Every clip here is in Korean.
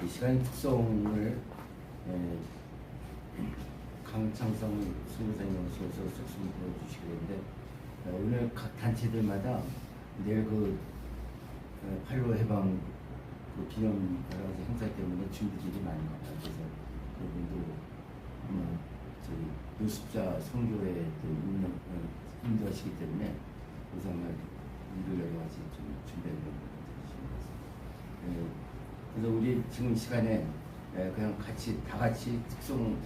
이 시간 특성을 강창성 선교사님으로서 쑥쑥 보여주시는데 오늘 각 단체들마다 내일 그 8.15 해방 그 기념 여러 가지 행사 때문에 준비들이 많이 나와요. 그래서 그분도 저희 노숙자 선교에 또 인도하시기 때문에 우선 일을 여러 가지 좀 준비해 보겠습니다. 그래서 우리 지금 이 시간에 그냥 같이 다 같이 특송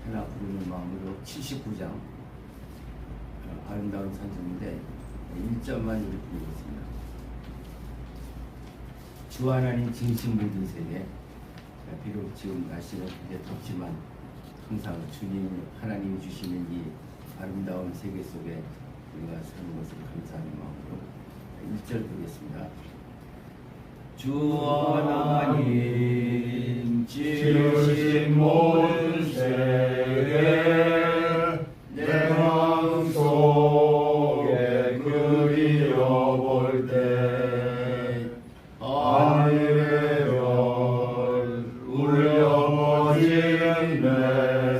하나 부르는 마음으로 79장 아름다운 산성인데 1절만 우리 부르겠습니다. 주 하나님 진심 모든 세계, 비록 지금 날씨는 굉장히 덥지만 항상 주님 하나님이 주시는 이 아름다운 세계 속에 우리가 사는 것을 감사하는 마음으로 1절 부르겠습니다. 주 하나님 지으신 모든 세계 내 마음 속에 그리워볼 때 하늘의 별 울려 퍼지는 내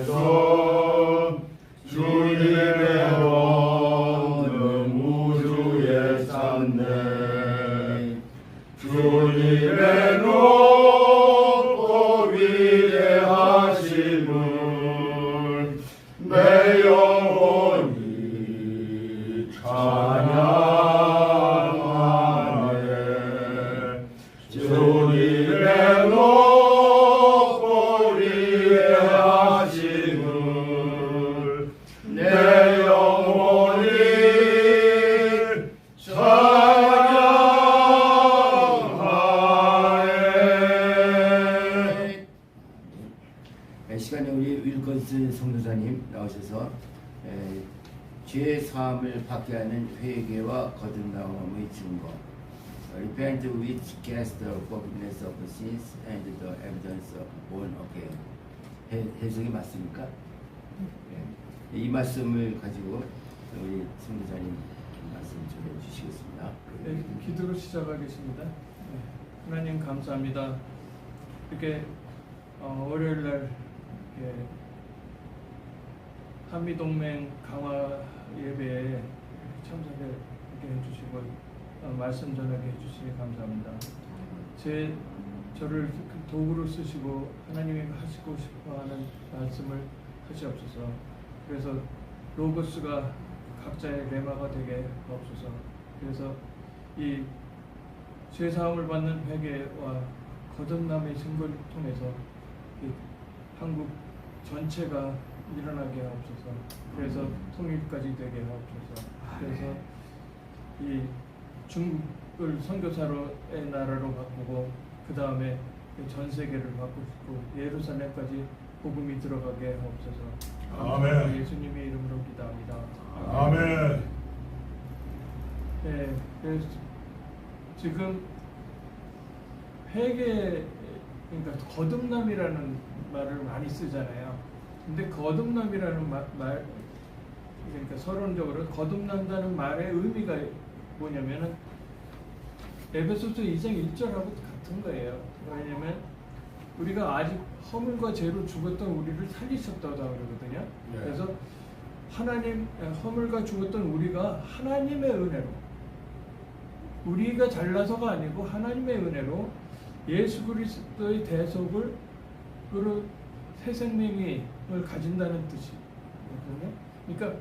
손 주님의 원은 우주에 쌌네 주님의 높고 위대하심을 내 영혼이 찬양하네 주님의 높고 위대하심을 내 영혼이 시간에 우리 윌컨스 성도사님 나오셔서 죄의 사함을 받게 하는 회개와 거듭남의 증거 Repent which cast the forgiveness of sins and the evidence of born again 해석이 맞습니까? 이 말씀을 가지고 우리 성도사님 말씀 전해 주시겠습니다. 네, 기도로 시작하겠습니다. 하나님 감사합니다. 이렇게 월요일날 한미동맹 강화 예배에 참석해 해주시고 말씀 전하게 해주시니 감사합니다. 저를 도구로 쓰시고 하나님이 하시고 싶어하는 말씀을 하시옵소서. 그래서 로고스가 각자의 레마가 되게 하옵소서. 그래서 이 죄사함을 받는 회개와 거듭남의 증거를 통해서 한국 전체가 일어나게 하옵소서. 그래서 통일까지 되게 하옵소서. 그래서 이 중국을 선교사로의 나라로 바꾸고 그 다음에 전 세계를 바꾸고 예루살렘까지 복음이 들어가게 하옵소서. 아멘. 예수님의 이름으로 기도합니다. 아멘. 네, 그래서 지금 회개 그러니까 거듭남이라는 말을 많이 쓰잖아요. 근데 거듭남이라는 말 그러니까 서론적으로 거듭난다는 말의 의미가 뭐냐면은 에베소서 2장 1절하고 같은 거예요. 왜냐면 우리가 아직 허물과 죄로 죽었던 우리를 살리셨다고 그러거든요. 네. 그래서 하나님 허물과 죽었던 우리가 하나님의 은혜로 우리가 잘나서가 아니고 하나님의 은혜로 예수 그리스도의 대속을 그로 새 생명을 가진다는 뜻이거든요. 그러니까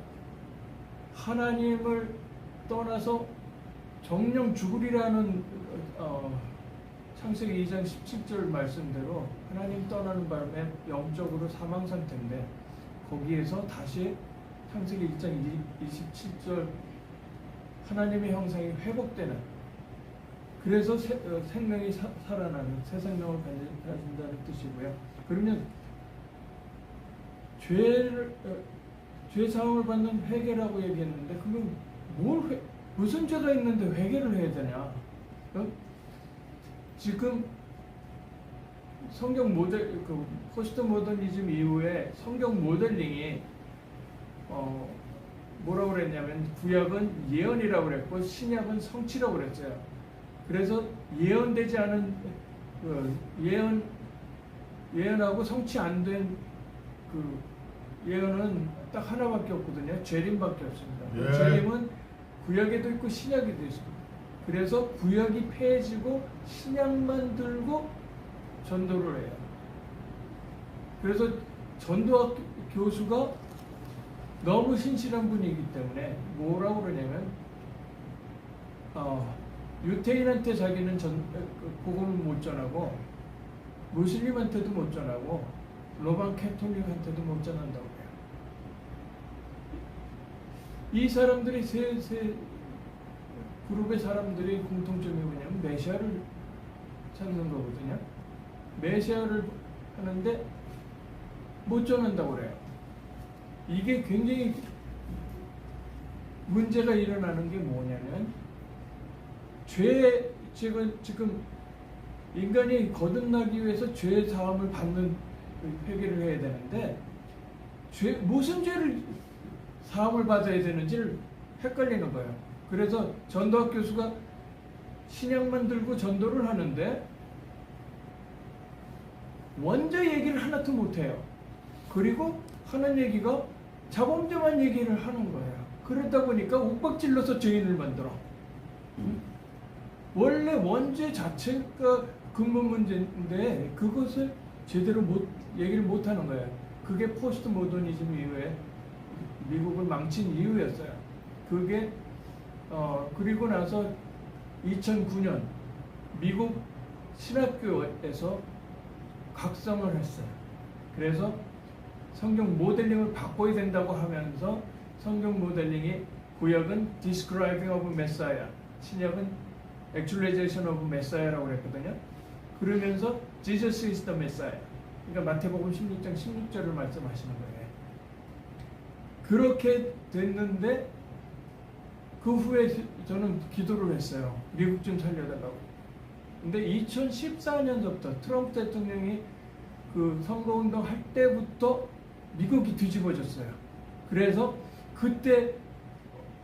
하나님을 떠나서 정령 죽으리라는 창세기 2장 17절 말씀대로 하나님 떠나는 바람에 영적으로 사망 상태인데 거기에서 다시 창세기 1장 27절 하나님의 형상이 회복되는 그래서 생명이 살아나는 새 생명을 가진다는 뜻이고요. 그러면 죄 사함을 받는 회개라고 얘기했는데 그럼 무슨 죄가 있는데 회개를 해야 되냐? 지금 성경 모델 포스트 모더니즘 이후에 성경 모델링이 뭐라고 그랬냐면 구약은 예언이라고 그랬고 신약은 성취라고 그랬어요. 그래서 예언되지 않은 예언 예언하고 성취 안 된 그 예언은 딱 하나밖에 없거든요. 재림밖에 없습니다. 예. 재림은 구약에도 있고 신약에도 있습니다. 그래서 구약이 폐해지고 신약만 들고 전도를 해요. 그래서 전도학 교수가 너무 신실한 분이기 때문에 뭐라고 그러냐면 유태인한테 자기는 복음을 못 전하고 무슬림한테도 못 전하고 로만 캐톨릭한테도 못 전한다고 해요. 이 사람들이 세 그룹의 사람들의 공통점이 뭐냐면 메시아를 찾는 거거든요. 메시아를 하는데 못 전한다고 그래요. 이게 굉장히 문제가 일어나는 게 뭐냐면 지금 인간이 거듭나기 위해서 죄 사함을 받는 회개를 해야 되는데 무슨 죄를 사함을 받아야 되는지를 헷갈리는 거예요. 그래서 전도학 교수가 신약만 들고 전도를 하는데 원죄 얘기를 하나도 못해요. 그리고 하는 얘기가 자범죄만 얘기를 하는 거예요. 그러다 보니까 옥박질러서 죄인을 만들어. 원래 원죄 자체가 근본 문제인데 그것을 제대로 얘기를 못하는 거예요. 그게 포스트 모더니즘 이후에 미국을 망친 이유였어요. 그게 그리고 나서 2009년 미국 신학교에서 각성을 했어요. 그래서 성경 모델링을 바꿔야 된다고 하면서 성경 모델링이 구약은 Describing of Messiah, 신약은 Actualization of Messiah라고 그랬거든요. 그러면서 Jesus is the Messiah. 그러니까 마태복음 16장 16절을 말씀하시는 거예요. 그렇게 됐는데 그 후에 저는 기도를 했어요. 미국 좀 살려달라고. 근데 2014년서부터 트럼프 대통령이 그 선거운동 할 때부터 미국이 뒤집어졌어요. 그래서 그때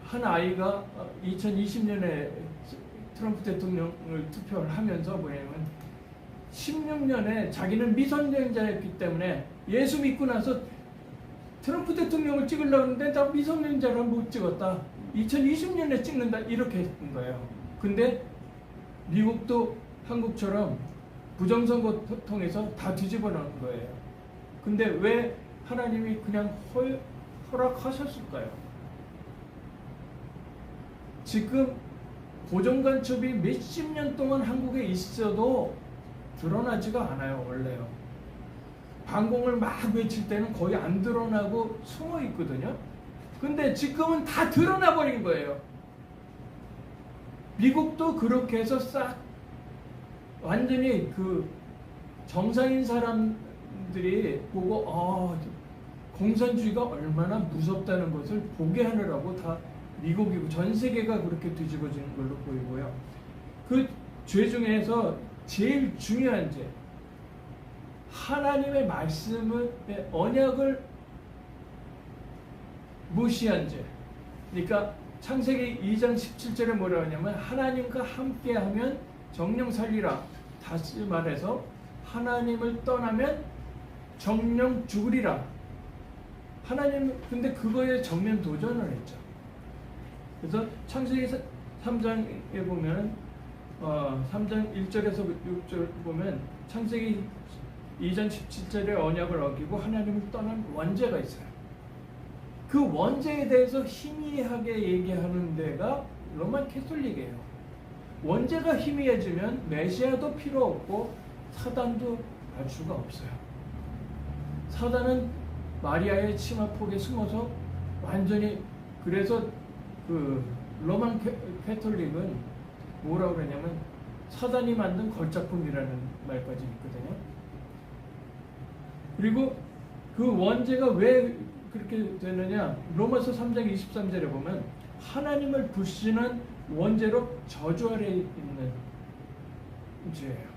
한 아이가 2020년에 트럼프 대통령을 투표를 하면서 뭐냐면 16년에 자기는 미성년자였기 때문에 예수 믿고 나서 트럼프 대통령을 찍으려고 했는데 나 미성년자를 못 찍었다. 2020년에 찍는다. 이렇게 했던 거예요. 근데 미국도 한국처럼 부정선거 통해서 다 뒤집어 놓은 거예요. 근데 왜 하나님이 그냥 허락하셨을까요? 지금 고정간첩이 몇십 년 동안 한국에 있어도 드러나지가 않아요. 원래요. 반공을 막 외칠 때는 거의 안 드러나고 숨어 있거든요. 근데 지금은 다 드러나 버린 거예요. 미국도 그렇게 해서 싹 완전히 그 정상인 사람들이 보고 공산주의가 얼마나 무섭다는 것을 보게 하느라고 다 미국이고 전 세계가 그렇게 뒤집어지는 걸로 보이고요. 그 죄 중에서 제일 중요한 죄, 하나님의 말씀을 언약을 무시한 죄. 그러니까 창세기 2장 17절에 뭐라 하냐면 하나님과 함께하면 정령 살리라. 다시 말해서 하나님을 떠나면 정령 죽으리라. 하나님 근데 그거에 정면 도전을 했죠. 그래서 창세기 3장에 보면 3장 1절에서 6절 보면 창세기 2장 17절의 언약을 어기고 하나님을 떠난 원죄가 있어요. 그 원죄에 대해서 희미하게 얘기하는 데가 로만 캐톨릭이에요. 원죄가 희미해지면 메시아도 필요 없고 사단도 알 수가 없어요. 사단은 마리아의 치마폭에 숨어서 완전히 그래서 그 로만 캐톨릭은 뭐라고 그러냐면 사단이 만든 걸작품이라는 말까지 있거든요. 그리고 그 원죄가 왜 그렇게 되느냐? 로마서 3장 23절에 보면 하나님을 불신한 원죄로 저주 아래 있는 죄예요.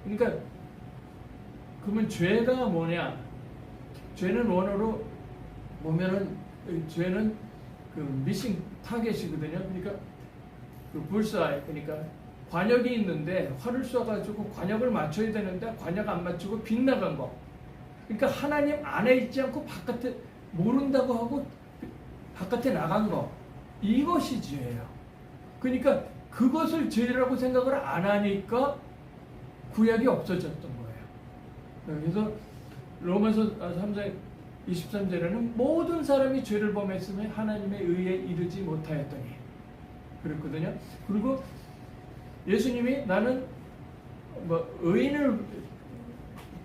그러니까 그러면 죄가 뭐냐? 죄는 원어로 보면은 죄는 그 미싱 타겟이거든요. 그러니까 그 불사이 그러니까 관역이 있는데 활을 쏴가지고 관역을 맞춰야 되는데 관역 안 맞추고 빗나간 거. 그러니까 하나님 안에 있지 않고 바깥에 모른다고 하고 바깥에 나간 거. 이것이 죄예요. 그러니까 그것을 죄라고 생각을 안 하니까 구약이 없어졌던 거예요. 그래서 로마서 3장 23절에는 모든 사람이 죄를 범했으며 하나님의 의에 이르지 못하였더니 그랬거든요. 그리고 예수님이 나는 뭐 의인을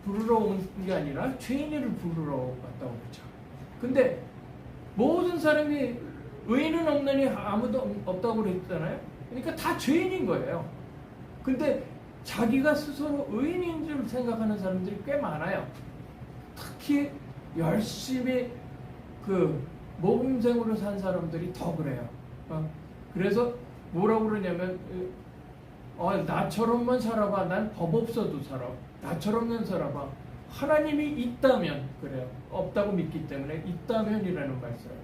부르러 온 게 아니라 죄인을 부르러 왔다고 그랬죠. 근데 모든 사람이 의인은 없느니 아무도 없다고 그랬잖아요. 그러니까 다 죄인인 거예요. 근데 자기가 스스로 의인인 줄 생각하는 사람들이 꽤 많아요. 특히 열심히 그 모범생으로 산 사람들이 더 그래요. 그래서 뭐라고 그러냐면 나처럼만 살아봐. 난 법 없어도 살아. 나처럼만 살아봐. 하나님이 있다면 그래요. 없다고 믿기 때문에 있다면이라는 말 써요.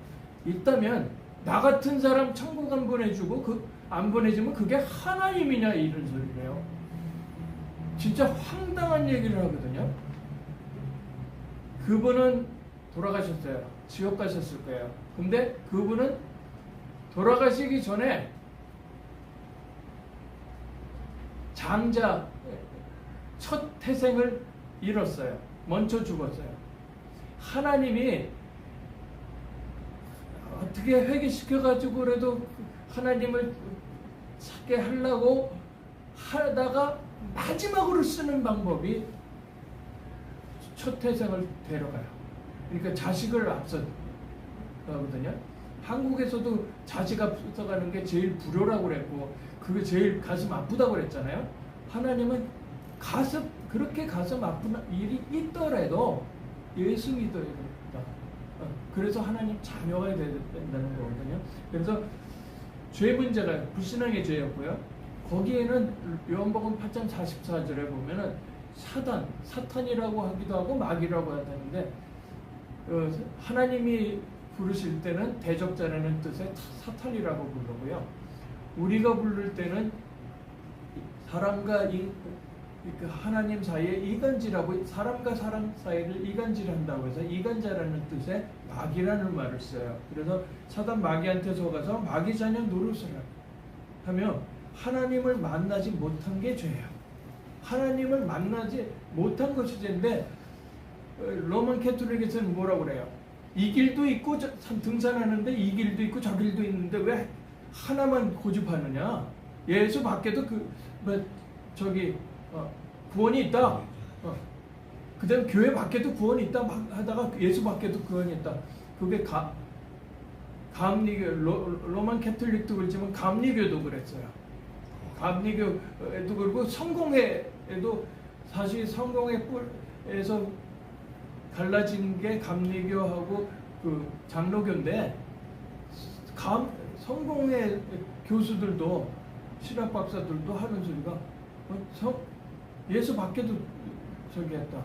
있다면 나 같은 사람 천국 안 보내주고 안 보내주면 그게 하나님이냐 이런 소리래요. 진짜 황당한 얘기를 하거든요. 그분은 돌아가셨어요. 지옥 가셨을 거예요. 근데 그분은 돌아가시기 전에 장자 첫 태생을 잃었어요. 먼저 죽었어요. 하나님이 어떻게 회개시켜가지고 그래도 하나님을 찾게 하려고 하다가 마지막으로 쓰는 방법이 첫 태생을 데려가요. 그러니까 자식을 앞서거든요. 한국에서도 자식 앞서가는 게 제일 불효라고 그랬고 그게 제일 가슴 아프다고 그랬잖아요. 하나님은 그렇게 가슴 아픈 일이 있더라도 예수 믿어야 됩니다. 그래서 하나님 자녀가 된다는 거거든요. 그래서 죄 문제가 불신앙의 죄였고요. 거기에는 요한복음 8장 44절에 보면은 사탄이라고 하기도 하고 마귀라고 하는데 하나님이 부르실 때는 대적자라는 뜻의 사탄이라고 부르고요. 우리가 부를 때는 사람과 하나님 사이에 이간질하고 사람과 사람 사이를 이간질한다고 해서 이간자라는 뜻의 마귀라는 말을 써요. 그래서 사단 마귀한테 속아서 마귀 자녀 노릇을 하며 하나님을 만나지 못한 게 죄예요. 하나님을 만나지 못한 것이 죄인데 로만 캐톨릭에서는 뭐라고 그래요? 이 길도 있고 등산하는데 이 길도 있고 저 길도 있는데 왜 하나만 고집하느냐? 예수 밖에도 구원이 있다. 그다음 교회 밖에도 구원이 있다. 막 하다가 예수 밖에도 구원이 있다. 그게 감리교 로만 캐톨릭도 그렇지만 감리교도 그랬어요. 감리교에도 그렇고 성공회에도 사실 성공회 뿔에서 갈라진 게 감리교하고 그 장로교인데 성공회 교수들도 신학 박사들도 하는 소리가 예수 밖에도 저기 했다.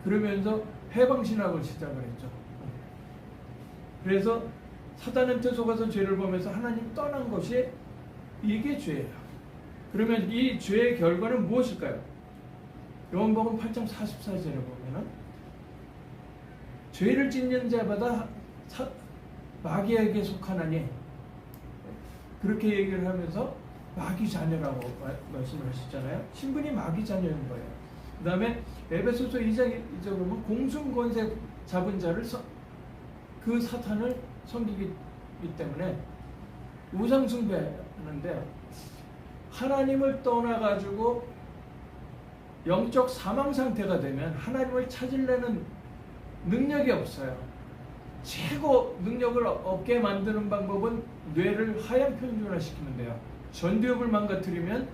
그러면서 해방신학을 시작을 했죠. 그래서 사단한테 속아서 죄를 범해서 하나님 떠난 것이 이게 죄예요. 그러면 이 죄의 결과는 무엇일까요? 요한복음 8장 44절에 보면은 죄를 짓는 자마다 마귀에게 속하나니 그렇게 얘기를 하면서 마귀 자녀라고 말씀을 하시잖아요. 신분이 마귀 자녀인 거예요. 그 다음에 에베소서 2장 2절 보면 공중권세 잡은 자를 그 사탄을 섬기기 때문에 우상숭배하는데 하나님을 떠나가지고 영적 사망 상태가 되면 하나님을 찾으려는 능력이 없어요. 최고 능력을 얻게 만드는 방법은 뇌를 하향 평준화시키면 돼요. 전두엽을 망가뜨리면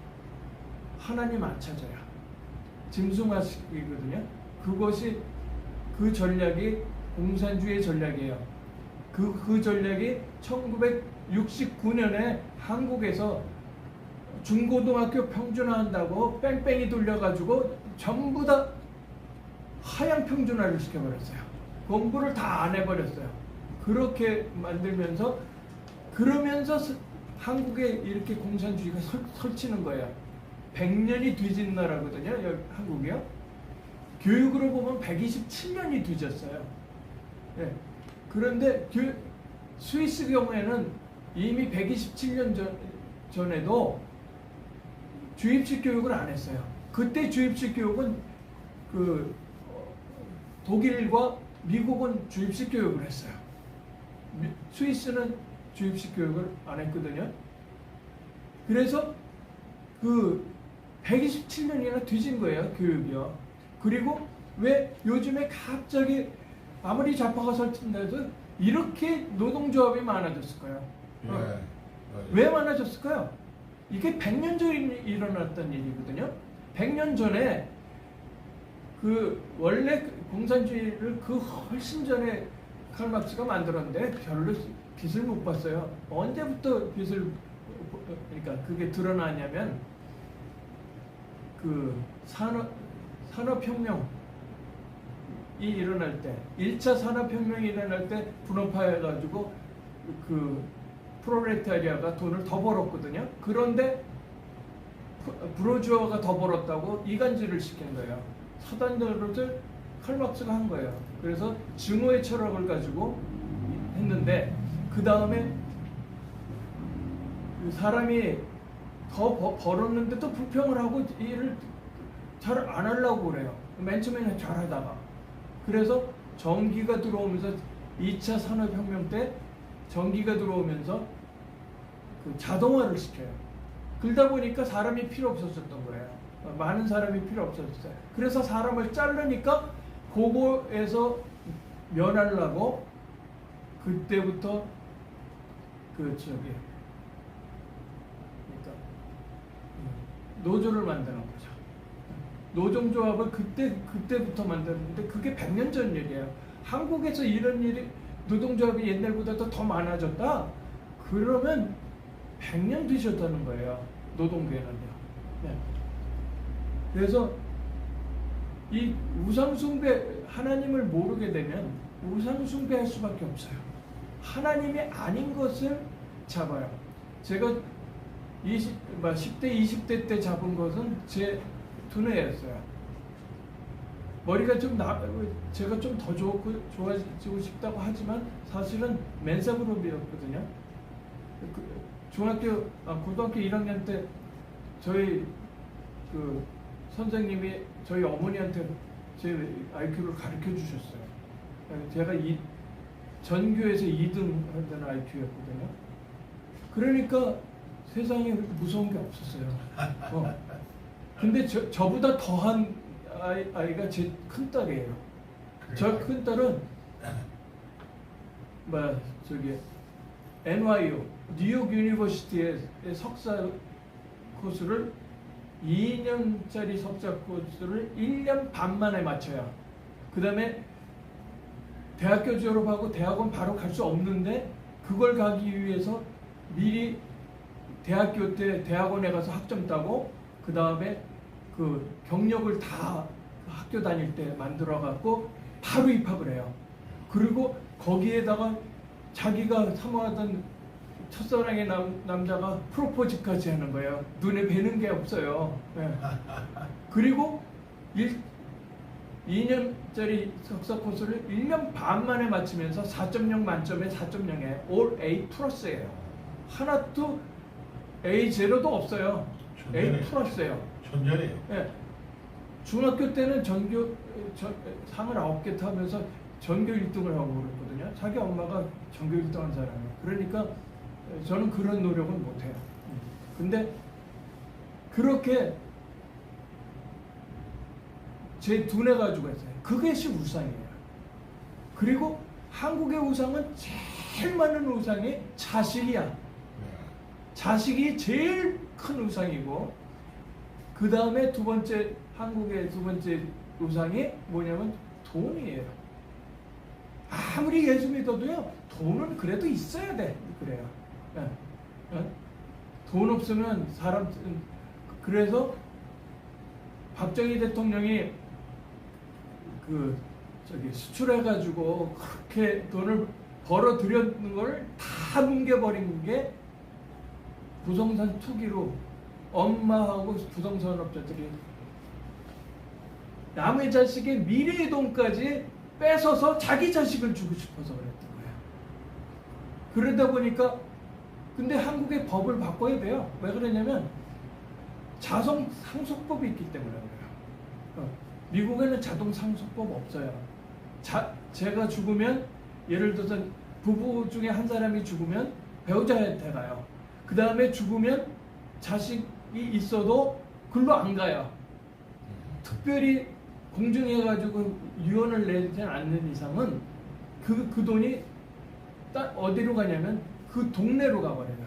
하나님 안 찾아요. 짐승화시키거든요. 그것이 그 전략이 공산주의 전략이에요. 그 전략이 1969년에 한국에서 중고등학교 평준화한다고 뺑뺑이 돌려가지고 전부 다 하향 평준화를 시켜버렸어요. 공부를 다 안 해버렸어요. 그렇게 만들면서 그러면서 한국에 이렇게 공산주의가 설치는 거예요. 100년이 뒤진 나라거든요. 여기 한국이요. 교육으로 보면 127년이 뒤졌어요. 예. 그런데 스위스 경우에는 이미 127년 전에도 주입식 교육을 안 했어요. 그때 주입식 교육은 독일과 미국은 주입식 교육을 했어요. 스위스는 주입식 교육을 안 했거든요. 그래서 127년이나 뒤진 거예요, 교육이요. 그리고 왜 요즘에 갑자기 아무리 좌파가 설친다도 이렇게 노동조합이 많아졌을까요? 왜 많아졌을까요? 이게 100년 전에 일어났던 일이거든요. 100년 전에 원래 공산주의를 훨씬 전에 칼막스가 만들었는데 별로 빛을 못 봤어요. 언제부터 그러니까 그게 드러나냐면 산업혁명이 일어날 때, 1차 산업혁명이 일어날 때 분업화해가지고 프롤레타리아가 돈을 더 벌었거든요. 그런데 부르주아가 더 벌었다고 이간질을 시킨 거예요. 사단들을 칼막스가 한 거예요. 그래서 증오의 철학을 가지고 했는데 그 다음에 사람이 더 벌었는데 또 불평을 하고 일을 잘 안 하려고 그래요. 맨 처음에는 잘하다가. 그래서 전기가 들어오면서 2차 산업혁명 때 전기가 들어오면서 자동화를 시켜요. 그러다 보니까 사람이 필요 없었던 거예요. 많은 사람이 필요 없었어요. 그래서 사람을 자르니까 그거에서 면하려고 그때부터 그러니까 노조를 만드는 거죠. 노동조합을 그때부터 만들었는데 그게 100년 전 일이에요. 한국에서 이런 일이 노동조합이 옛날보다 더 많아졌다? 그러면 100년 뒤셨다는 거예요. 노동계는요. 네. 그래서 이 우상숭배, 하나님을 모르게 되면 우상숭배할 수밖에 없어요. 하나님이 아닌 것을 잡아요. 제가 10대, 20대 때 잡은 것은 제 두뇌였어요. 머리가 제가 좀 더 좋아지고 싶다고 하지만 사실은 멘사그룹이었거든요. 고등학교 1학년 때 저희 선생님이 저희 어머니한테 제 IQ를 가르쳐 주셨어요. 제가 전교에서 2등 하던 IQ였거든요. 그러니까 세상에 무서운 게 없었어요. 근데 저보다 더한 아이가 제 큰딸이에요. 저 큰딸은 NYU, 뉴욕 유니버시티의 석사 코스를 2년짜리 석사 코스를 1년 반 만에 마쳐요. 그 다음에 대학교 졸업하고 대학원 바로 갈 수 없는데 그걸 가기 위해서 미리 대학교 때 대학원에 가서 학점 따고 그 다음에 경력을 다 학교 다닐 때 만들어 갖고 바로 입학을 해요. 그리고 거기에다가 자기가 사모하던 첫사랑의 남자가 프로포즈까지 하는 거예요. 눈에 뵈는 게 없어요. 네. 그리고 2년짜리 석사 코스를 1년 반 만에 마치면서 4.0 만점에 4.0에 All A 플러스예요. 하나도 A 제로도 없어요. A 플러스예요. 천재네요. 네. 중학교 때는 상을 9개 타면서 전교 1등을 하고 그랬거든요. 자기 엄마가 전교 1등한 사람이에요. 그러니까 저는 그런 노력은 못해요. 근데 그렇게 제 두뇌 가지고 했어요. 그것이 우상이에요. 그리고 한국의 우상은 제일 많은 우상이 자식이야. 자식이 제일 큰 우상이고 그 다음에 한국의 두 번째 우상이 뭐냐면 돈이에요. 아무리 예수 믿어도요 돈은 그래도 있어야 돼. 그래요. 돈 없으면 그래서 박정희 대통령이 수출해가지고 그렇게 돈을 벌어들였는 걸 다 뭉개버린 게 부동산 투기로 엄마하고 부동산업자들이 남의 자식의 미래의 돈까지 뺏어서 자기 자식을 주고 싶어서 그랬던 거예요. 그러다 보니까 근데 한국의 법을 바꿔야 돼요. 왜 그러냐면 자동 상속법이 있기 때문에 그래요. 미국에는 자동 상속법 없어요. 제가 죽으면 예를 들어서 부부 중에 한 사람이 죽으면 배우자한테 가요. 그 다음에 죽으면 자식이 있어도 글로 안 가요. 특별히 공증해가지고 유언을 내지 않는 이상은 그 돈이 어디로 가냐면 그 동네로 가버려요.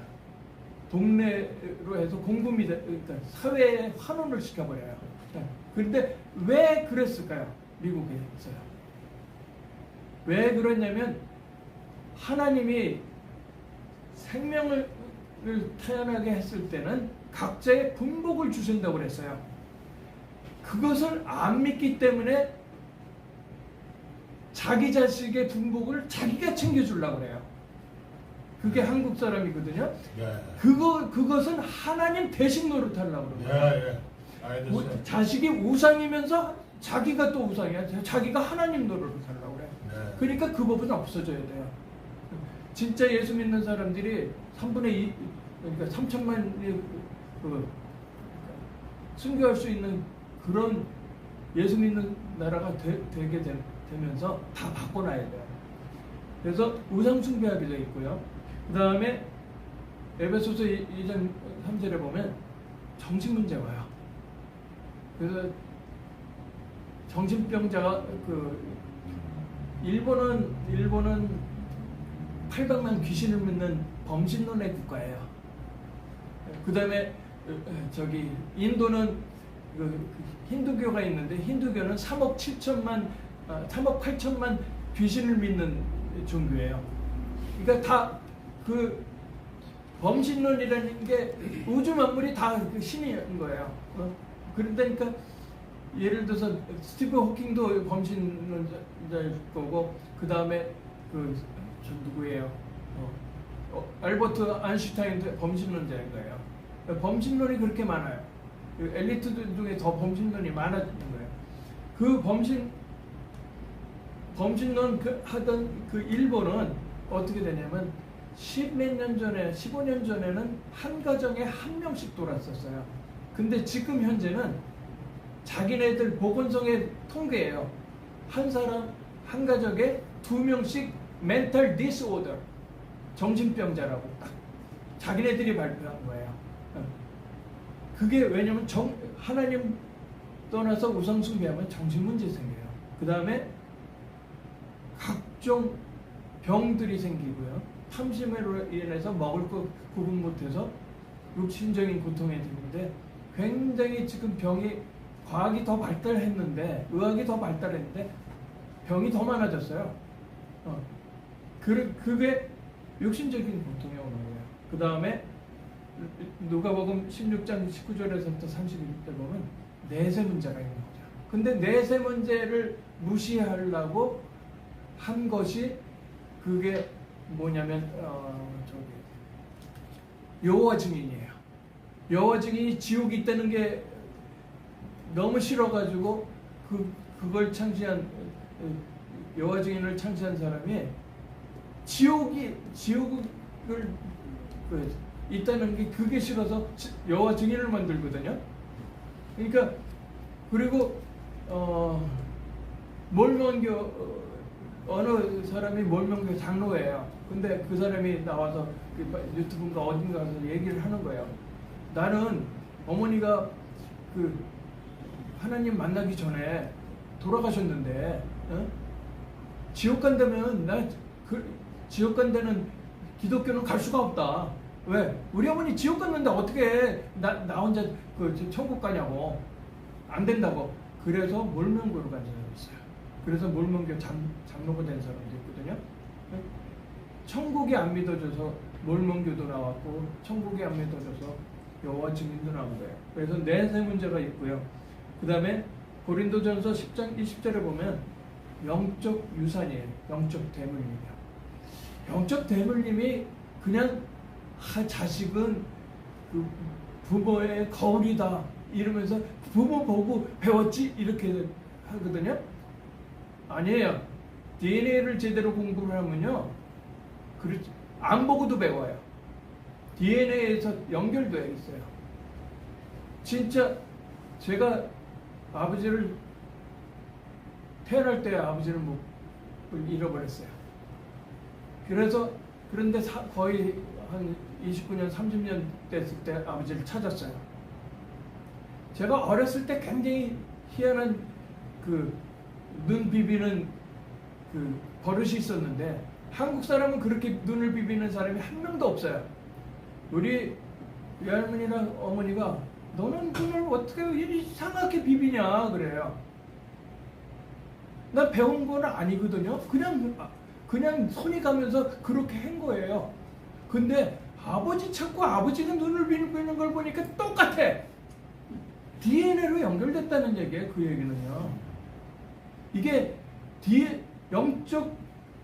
동네로 해서 공금이 그러니까 사회에 환원을 시켜버려요. 그런데 왜 그랬을까요? 미국에서요. 왜 그러냐면 하나님이 생명을 태어나게 했을 때는 각자의 분복을 주신다고 그랬어요. 그것을 안 믿기 때문에 자기 자식의 분복을 자기가 챙겨주려고 그래요. 그게 한국 사람이거든요. 예. 그것은 하나님 대신 노릇하려고 그래요. 예. 알겠어요. 자식이 우상이면서 자기가 또 우상이야. 자기가 하나님 노릇하려고 그래요. 네. 그러니까 그 법은 없어져야 돼요. 진짜 예수 믿는 사람들이 3분의 2, 그러니까 3천만이 순교할 수 있는 그런 예수 믿는 나라가 되게 되면서 다 바꿔놔야 돼요. 그래서 우상 숭배하게 되어 있고요. 그 다음에 에베소서 2장 3절에 보면 정신 문제 와요. 그래서 정신병자가 일본은 800만 귀신을 믿는 범신론의 국가예요. 그 다음에 인도는 힌두교가 있는데 힌두교는 3억 8천만 귀신을 믿는 종교예요. 그러니까 다 그 범신론이라는 게 우주 만물이 다 그 신인 거예요. 그러니까 예를 들어서 스티븐 호킹도 범신론자일 거고 그 다음에 저 누구예요? 알버트 아인슈타인도 범신론자인 거예요. 범신론이 그렇게 많아요. 엘리트들 중에 더 범신론이 많아지는 거예요. 그 범신론 하던 그 일본은 어떻게 되냐면 10몇 년 전에, 15년 전에는 한 가정에 한 명씩 돌았었어요. 근데 지금 현재는 자기네들 보건성의 통계예요. 한 사람, 한 가족에 2명씩 멘탈 디스오더, 정신병자라고 딱 자기네들이 발표한 거예요. 그게 왜냐면 하나님 떠나서 우상 숭배하면 정신 문제 생겨요. 그 다음에 각종 병들이 생기고요. 탐심으로 인해서 먹을 거 구분 못해서 육신적인 고통에 드는데 굉장히 지금 과학이 더 발달했는데 의학이 더 발달했는데 병이 더 많아졌어요. 그게 육신적인 고통이 오는 거예요. 그 다음에 누가복음 16장 19절에서부터 31절 보면 내세 문제가 있는 거죠. 근데 내세 문제를 무시하려고 한 것이 그게 뭐냐면 여호와 증인이에요. 여호와 증인이 지옥이 있다는 게 너무 싫어가지고 그걸 창시한 여호와 증인을 창시한 사람이 지옥을 있다는 게 그게 싫어서 여호와 증인을 만들거든요. 그러니까 그리고 몰몬교 어느 사람이 몰몬교 장로예요. 근데 그 사람이 나와서 유튜브인가 어딘가 가서 얘기를 하는 거예요. 나는 어머니가 하나님 만나기 전에 돌아가셨는데 지옥 간다면 지옥 간다는 기독교는 갈 수가 없다. 왜? 우리 어머니 지옥 갔는데 어떻게 나 혼자 천국 가냐고. 안 된다고. 그래서 몰몬교로 간 사람이 있어요. 그래서 몰몬교 장로가 된 사람도 있거든요. 천국이 안 믿어져서 몰몬교도 나왔고 천국이 안 믿어져서 여호와 증인도 나온 거예요. 그래서 내세 문제가 있고요. 그 다음에 고린도전서 10장 20절에 보면 영적 유산이에요. 영적 대물림이요. 영적 대물림이 그냥 자식은 그 부모의 거울이다 이러면서 부모 보고 배웠지 이렇게 하거든요. 아니에요. DNA를 제대로 공부를 하면요, 그렇지 안 보고도 배워요. DNA에서 연결되어 있어요. 진짜 제가 아버지를 태어날 때 아버지를 잃어버렸어요. 그런데 거의 한 29년, 30년 됐을 때 아버지를 찾았어요. 제가 어렸을 때 굉장히 희한한 눈 비비는 버릇이 있었는데, 한국 사람은 그렇게 눈을 비비는 사람이 한 명도 없어요. 우리 외할머니랑 어머니가 너는 눈을 어떻게 이리 이상하게 비비냐 그래요. 나 배운 건 아니거든요. 그냥 손이 가면서 그렇게 한 거예요. 근데 아버지 찾고 아버지가 눈을 비비는 걸 보니까 똑같아. DNA로 연결됐다는 얘기예요. 그 얘기는요. 이게 영적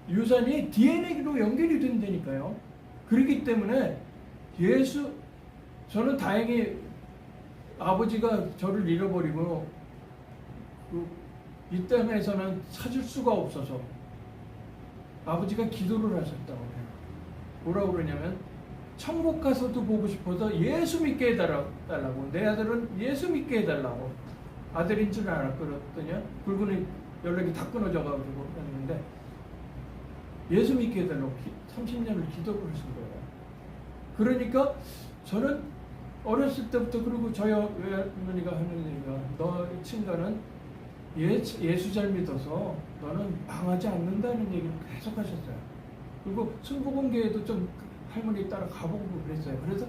유산이 DNA로 연결이 된다니까요. 그렇기 때문에 저는 다행히 아버지가 저를 잃어버리고 이 땅에서는 찾을 수가 없어서 아버지가 기도를 하셨다고 해요. 뭐라고 그러냐면, 천국 가서도 보고 싶어서 예수 믿게 해달라고. 내 아들은 예수 믿게 해달라고. 아들인 줄 알았거든요. 굵은이 연락이 다 끊어져가지고 했는데, 예수 믿게 해달라고 30년을 기도를 하신 거예요. 그러니까 저는 어렸을 때부터, 그리고 저희 외할머니가 하는 얘기가, 너 친구는 예수 잘 믿어서 너는 망하지 않는다는 얘기를 계속 하셨어요. 그리고 순복음교회도 좀 할머니 따라 가보고 그랬어요. 그래서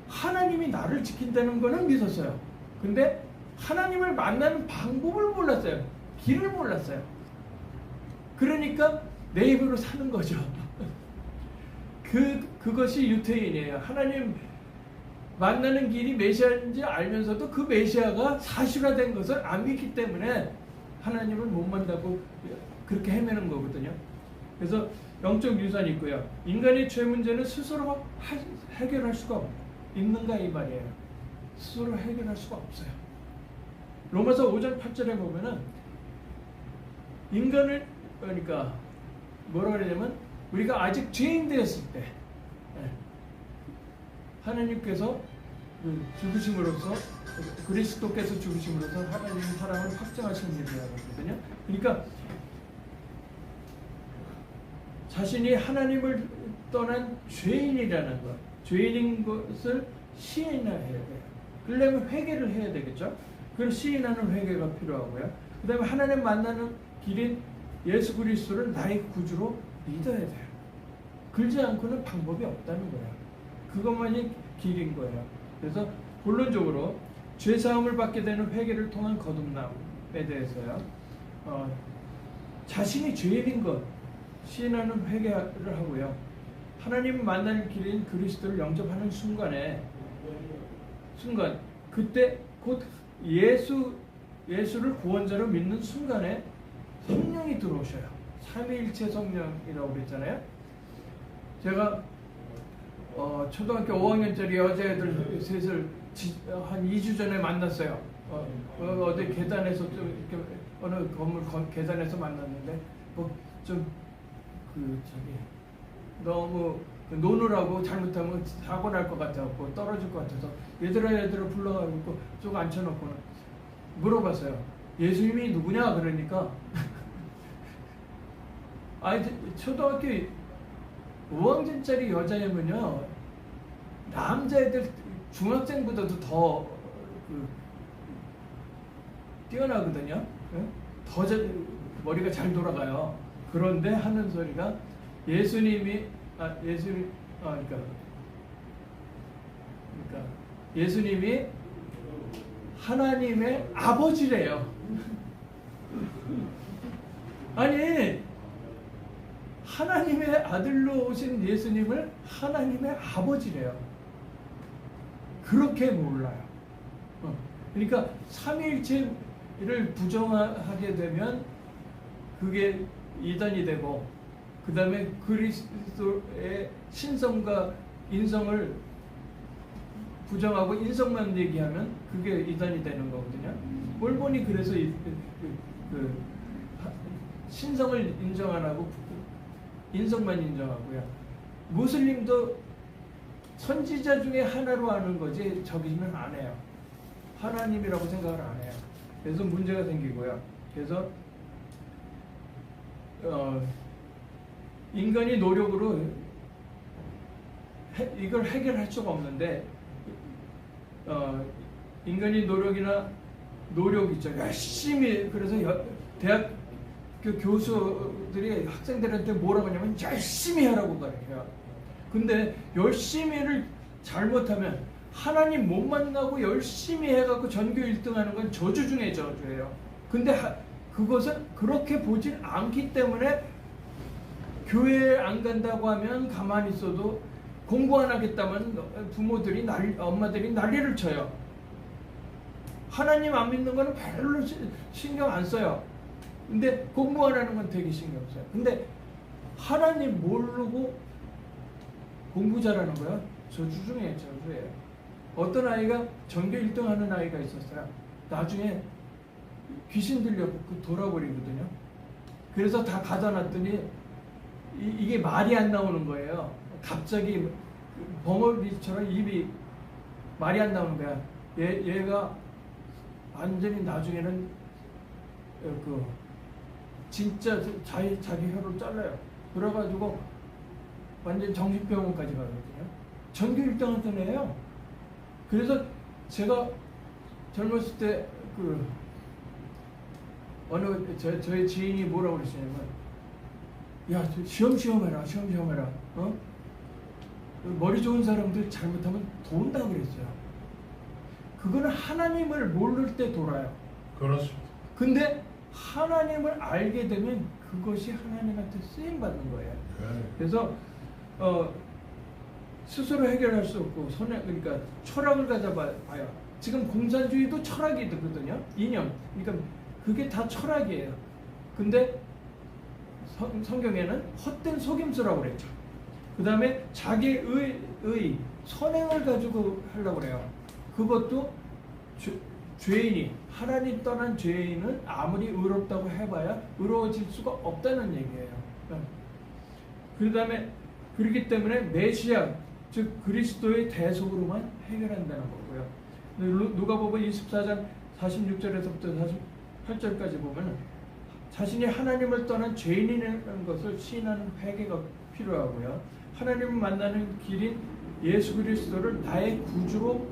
하나님이 나를 지킨다는 거는 믿었어요. 근데 하나님을 만나는 방법을 몰랐어요. 길을 몰랐어요. 그러니까 내 입으로 사는 거죠. 그것이 유태인이에요. 하나님 만나는 길이 메시아인지 알면서도 그 메시아가 사실화된 것을 안 믿기 때문에 하나님을 못 만나고 그렇게 헤매는 거거든요. 그래서 영적 유산이 있고요. 인간의 죄 문제는 스스로 해결할 수가 있는가 이 말이에요. 스스로 해결할 수가 없어요. 로마서 5장 8절에 보면은 인간을, 그러니까 뭐라 그러냐면, 우리가 아직 죄인 되었을 때 하나님께서 죽으심으로써, 그리스도께서 죽으심으로써 하나님의 사랑을 확증하신 일이라고 하거든요. 그러니까 자신이 하나님을 떠난 죄인이라는 것, 죄인인 것을 시인해야 돼요. 그러려면 회개를 해야 되겠죠. 그걸 시인하는 회개가 필요하고요. 그 다음에 하나님 만나는 길인 예수 그리스도를 나의 구주로 믿어야 돼요. 그러지 않고는 방법이 없다는 거예요. 그것만이 길인 거예요. 그래서 본론적으로 죄사함을 받게 되는 회개를 통한 거듭남에 대해서요, 자신이 죄인인 것 시인하는 회개를 하고요, 하나님 만나는 길인 그리스도를 영접하는 순간 그때 곧 예수를 구원자로 믿는 순간에 성령이 들어오셔요. 삼위일체 성령이라고 그랬잖아요. 제가 초등학교 5학년짜리 여자애들 셋을 한 2주 전에 만났어요. 어디 계단에서 좀 이렇게 어느 건물 계단에서 만났는데 너무 노느라고 잘못하면 사고 날 것 같아서 떨어질 것 같아서 얘들아 불러가지고 쭉 앉혀놓고 물어봤어요. 예수님이 누구냐 그러니까 초등학교 5학년짜리 여자애면요, 남자애들 중학생보다도 더 뛰어나거든요. 더 머리가 잘 돌아가요. 그런데 하는 소리가 그러니까 예수님이 하나님의 아버지래요. 아니, 하나님의 아들로 오신 예수님을 하나님의 아버지래요. 그렇게 몰라요. 그러니까 삼위일체를 부정하게 되면 그게 이단이 되고, 그 다음에 그리스도의 신성과 인성을 부정하고 인성만 얘기하면 그게 이단이 되는 거거든요. 몰몬이 그래서 신성을 인정 안 하고 인성만 인정하고요. 무슬림도 선지자 중에 하나로 하는 거지 저기는 안 해요. 하나님이라고 생각을 안 해요. 그래서 문제가 생기고요. 그래서 인간이 노력으로 이걸 해결할 수가 없는데 인간이 노력 있죠. 열심히 그래서 대학 교수들이 학생들한테 뭐라고 하냐면 열심히 하라고 가르쳐요. 근데 열심히를 잘못하면 하나님 못 만나고 열심히 해갖고 전교 1등 하는 건 저주 중에 저주예요. 근데 그것은 그렇게 보진 않기 때문에 교회에 안 간다고 하면 가만히 있어도 공부 안 하겠다면 부모들이 엄마들이 난리를 쳐요. 하나님 안 믿는 거는 별로 신경 안 써요. 근데 공부 안 하는 건 되게 신경 써요. 근데 하나님 모르고 공부 잘하는 거야? 저주 중에 저주예요. 어떤 아이가 전교 1등 하는 아이가 있었어요. 나중에 귀신 들려갖고 돌아버리거든요. 그래서 다 가다 놨더니 이게 말이 안 나오는 거예요. 갑자기 벙어리처럼 입이 말이 안 나오는 거야. 얘가 완전히 나중에는 진짜 자기 혀를 잘라요. 그래가지고 완전 정신병원까지 가거든요. 전교 1등 했던 애예요. 그래서 제가 젊었을 때 저희 지인이 뭐라고 그랬냐면, 야, 시험 해라. 머리 좋은 사람들 잘못하면 돈다 그랬어요. 그거는 하나님을 모를 때 돌아요. 그렇습니다. 근데 하나님을 알게 되면 그것이 하나님한테 쓰임 받는 거예요. 네. 그래서 스스로 해결할 수 없고 그러니까 철학을 가져봐요. 지금 공산주의도 철학이 되거든요. 이념. 그러니까 그게 다 철학이에요. 근데 성경에는 헛된 속임수라고 그랬죠. 그 다음에 자기의 선행을 가지고 하려고 그래요. 그것도 죄인이, 하나님 떠난 죄인은 아무리 의롭다고 해봐야 의로워질 수가 없다는 얘기예요. 그 다음에 그렇기 때문에 메시아, 즉 그리스도의 대속으로만 해결한다는 거고요. 누가복음 24장 46절에서부터 48절까지 보면 자신이 하나님을 떠난 죄인이라는 것을 시인하는 회개가 필요하고요. 하나님을 만나는 길인 예수 그리스도를 나의 구주로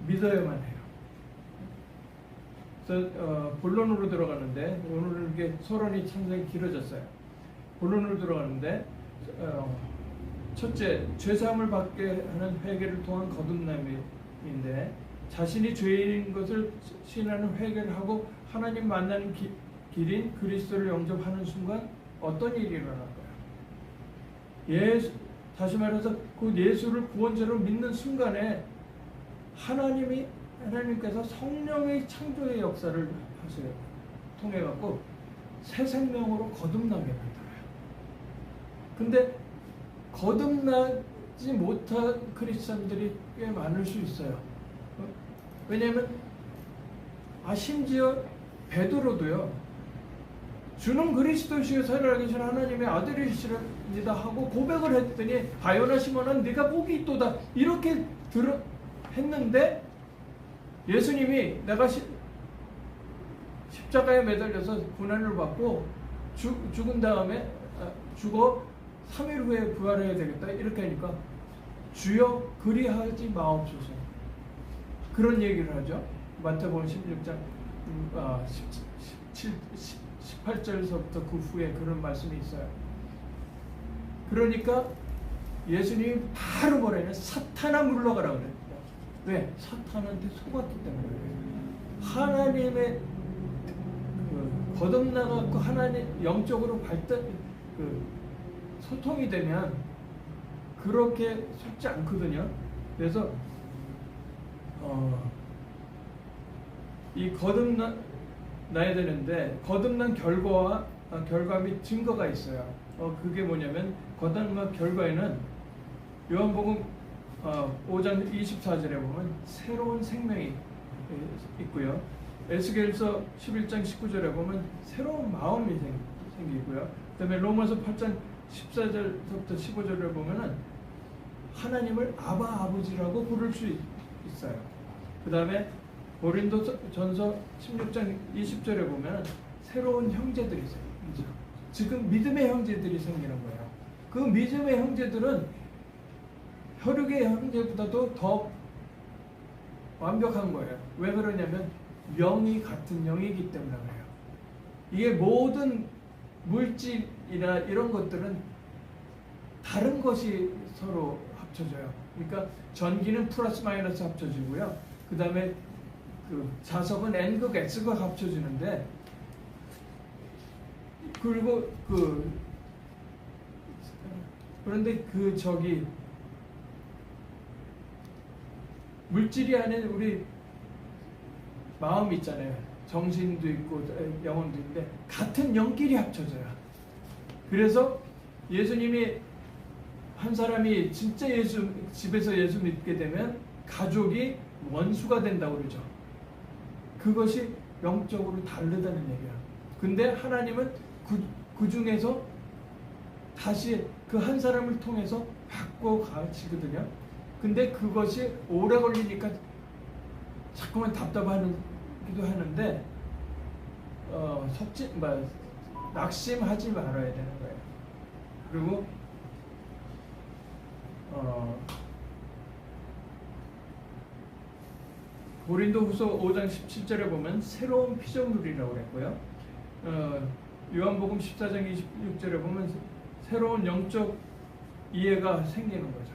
믿어야만 해요. 그래서 본론으로 들어가는데 오늘 이게 서론이 상당히 길어졌어요. 본론으로 들어가는데 첫째, 죄사함을 받게 하는 회개를 통한 거듭남인데 자신이 죄인인 것을 시인하는 회개를 하고 하나님 만나는 길인 그리스도를 영접하는 순간 어떤 일이 일어날까요? 다시 말해서 그 예수를 구원자로 믿는 순간에 하나님께서 성령의 창조의 역사를 하세요. 통해 갖고 새 생명으로 거듭나게 만들어요. 근데 거듭나지 못한 크리스천들이 꽤 많을 수 있어요. 왜냐하면 심지어 베드로도요. 주는 그리스도시여 살아계신 하나님의 아들이시랍니다 하고 고백을 했더니 바요나 시몬아 네가 복이 있도다 이렇게 했는데 예수님이 내가 십자가에 매달려서 고난을 받고 죽은 다음에 죽어 3일 후에 부활해야 되겠다 이렇게 하니까 주여 그리하지 마옵소서 그런 얘기를 하죠. 마태복음 16장 18절서부터 그 후에 그런 말씀이 있어요. 그러니까 예수님이 바로 뭐라냐 사탄아 물러가라 그랬습니다. 왜? 사탄한테 속았기 때문에 그래요. 하나님의 거듭나갖고 하나님 영적으로 소통이 되면 그렇게 속지 않거든요. 그래서 이 거듭나야 되는데 거듭난 결과 및 증거가 있어요. 그게 뭐냐면 거듭난 결과에는 요한복음 5장 24절에 보면 새로운 생명이 있고요. 에스겔서 11장 19절에 보면 새로운 마음이 생기고요. 그다음에 로마서 8장 14절부터 15절을 보면은 하나님을 아바 아버지라고 부를 수 있어요. 그다음에 고린도전서 16장 20절에 보면 새로운 형제들이 생겨요. 지금 믿음의 형제들이 생기는 거예요. 그 믿음의 형제들은 혈육의 형제보다도 더 완벽한 거예요. 왜 그러냐면 영이 같은 영이기 때문에 그래요. 이게 모든 물질이나 이런 것들은 다른 것이 서로 합쳐져요. 그러니까 전기는 플러스 마이너스 합쳐지고요. 그 다음에 그 자석은 N극, S극 합쳐지는데, 그리고 그런데 물질이 아닌 우리 마음이 있잖아요. 정신도 있고 영혼도 있는데 같은 영끼리 합쳐져요. 그래서 예수님이 한 사람이 진짜 집에서 예수 믿게 되면 가족이 원수가 된다고 그러죠. 그것이 영적으로 다르다는 얘기야. 근데 하나님은 그 중에서 다시 그 한 사람을 통해서 바꿔 가시거든요. 근데 그것이 오래 걸리니까 자꾸만 답답하기도 하는데 낙심하지 말아야 되는 거예요. 그리고 고린도후서 5장 17절에 보면 새로운 피조물이라고 그랬고요. 요한복음 14장 26절에 보면 새로운 영적 이해가 생기는 거죠.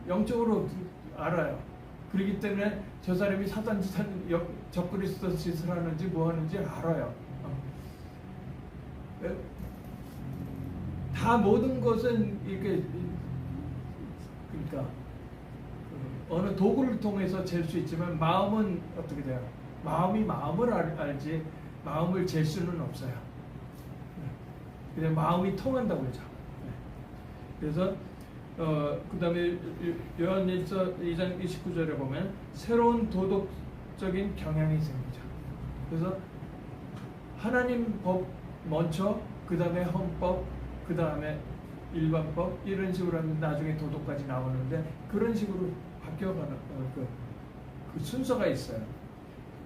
영적으로 알아요. 그렇기 때문에 저 사람이 사단 짓을 적그리스도 짓을 하는지 뭐 하는지 알아요. 다 모든 것은 이렇게 그러니까 어느 도구를 통해서 잴 수 있지만 마음은 어떻게 돼요? 마음이 마음을 알지 마음을 잴 수는 없어요. 그냥 마음이 통한다고 그러죠. 그래서 그 다음에 요한일서 2장 29절에 보면 새로운 도덕적인 경향이 생기죠. 그래서 하나님 법 먼저, 그 다음에 헌법, 그 다음에 일반법, 이런 식으로 하면 나중에 도덕까지 나오는데 그런 식으로 바뀌어가는 그 순서가 있어요.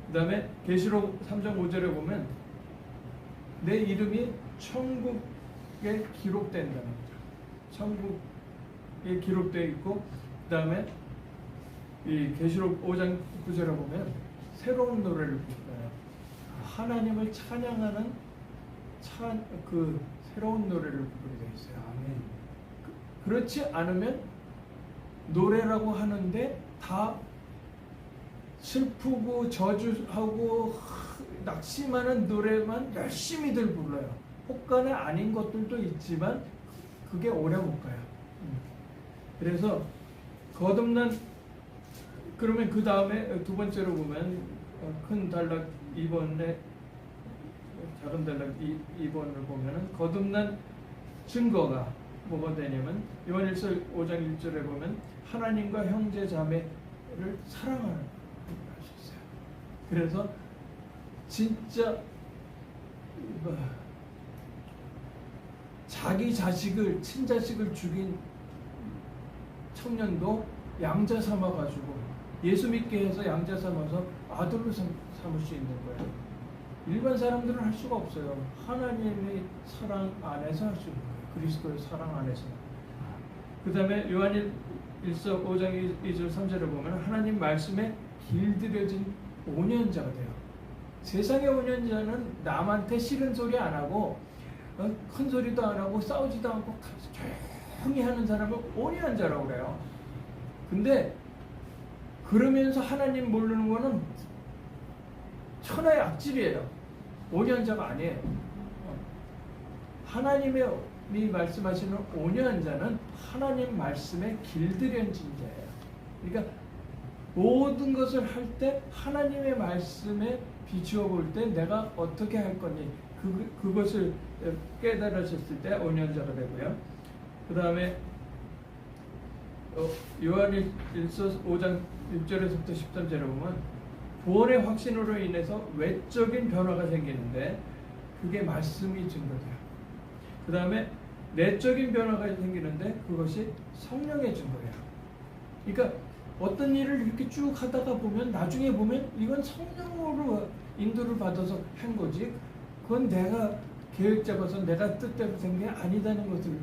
그 다음에 계시록 3장 5절에 보면 내 이름이 천국에 기록된다는 거죠. 천국에 기록되어 있고, 그 다음에 이 계시록 5장 9절에 보면 새로운 노래를 부르요. 하나님을 찬양하는 그 새로운 노래를 부르게 되어 있어요. 아멘. 그렇지 않으면 노래라고 하는데 다 슬프고 저주하고 낙심하는 노래만 열심히들 불러요. 혹간에 아닌 것들도 있지만 그게 오래 못 가요. 그래서 거듭난, 그러면 그 다음에 두 번째로 보면 큰 단락 2번에 작은 단락 2번을 보면은 거듭난 증거가 뭐가 되냐면 요한일서 5장 1절에 보면 하나님과 형제 자매를 사랑하는 할 수 있어요. 그래서 진짜 자기 자식을, 친자식을 죽인 청년도 양자 삼아가지고 예수 믿게 해서 양자 삼아서 아들로 삼을 수 있는 거예요. 일반 사람들은 할 수가 없어요. 하나님의 사랑 안에서 할 수 있는 거예요. 그리스도의 사랑 안에서. 그 다음에 요한일서 5장 2절 3절을 보면 하나님 말씀에 길들여진 온연자가 돼요. 세상의 온연자는 남한테 싫은 소리 안 하고 큰 소리도 안 하고 싸우지도 않고 조용히 하는 사람을 온연자라고 그래요. 근데 그러면서 하나님 모르는 거는 천하의 악질이에요. 온연자가 아니에요. 하나님이 말씀하시는 온연자는 하나님 말씀에 길들여진 자예요. 그러니까 모든 것을 할 때 하나님의 말씀에 비추어 볼 때 내가 어떻게 할 거니 그것을 깨달으셨을 때 온연자가 되고요. 그 다음에 요한일서 5장 6절에서부터 13절에 보면 구원의 확신으로 인해서 외적인 변화가 생기는데 그게 말씀이 증거돼요. 그 다음에 내적인 변화가 생기는데 그것이 성령의 증거예요. 그러니까 어떤 일을 이렇게 쭉 하다가 보면 나중에 보면 이건 성령으로 인도를 받아서 한 거지 그건 내가 계획 잡아서 내가 뜻대로 된 게 아니다는 것을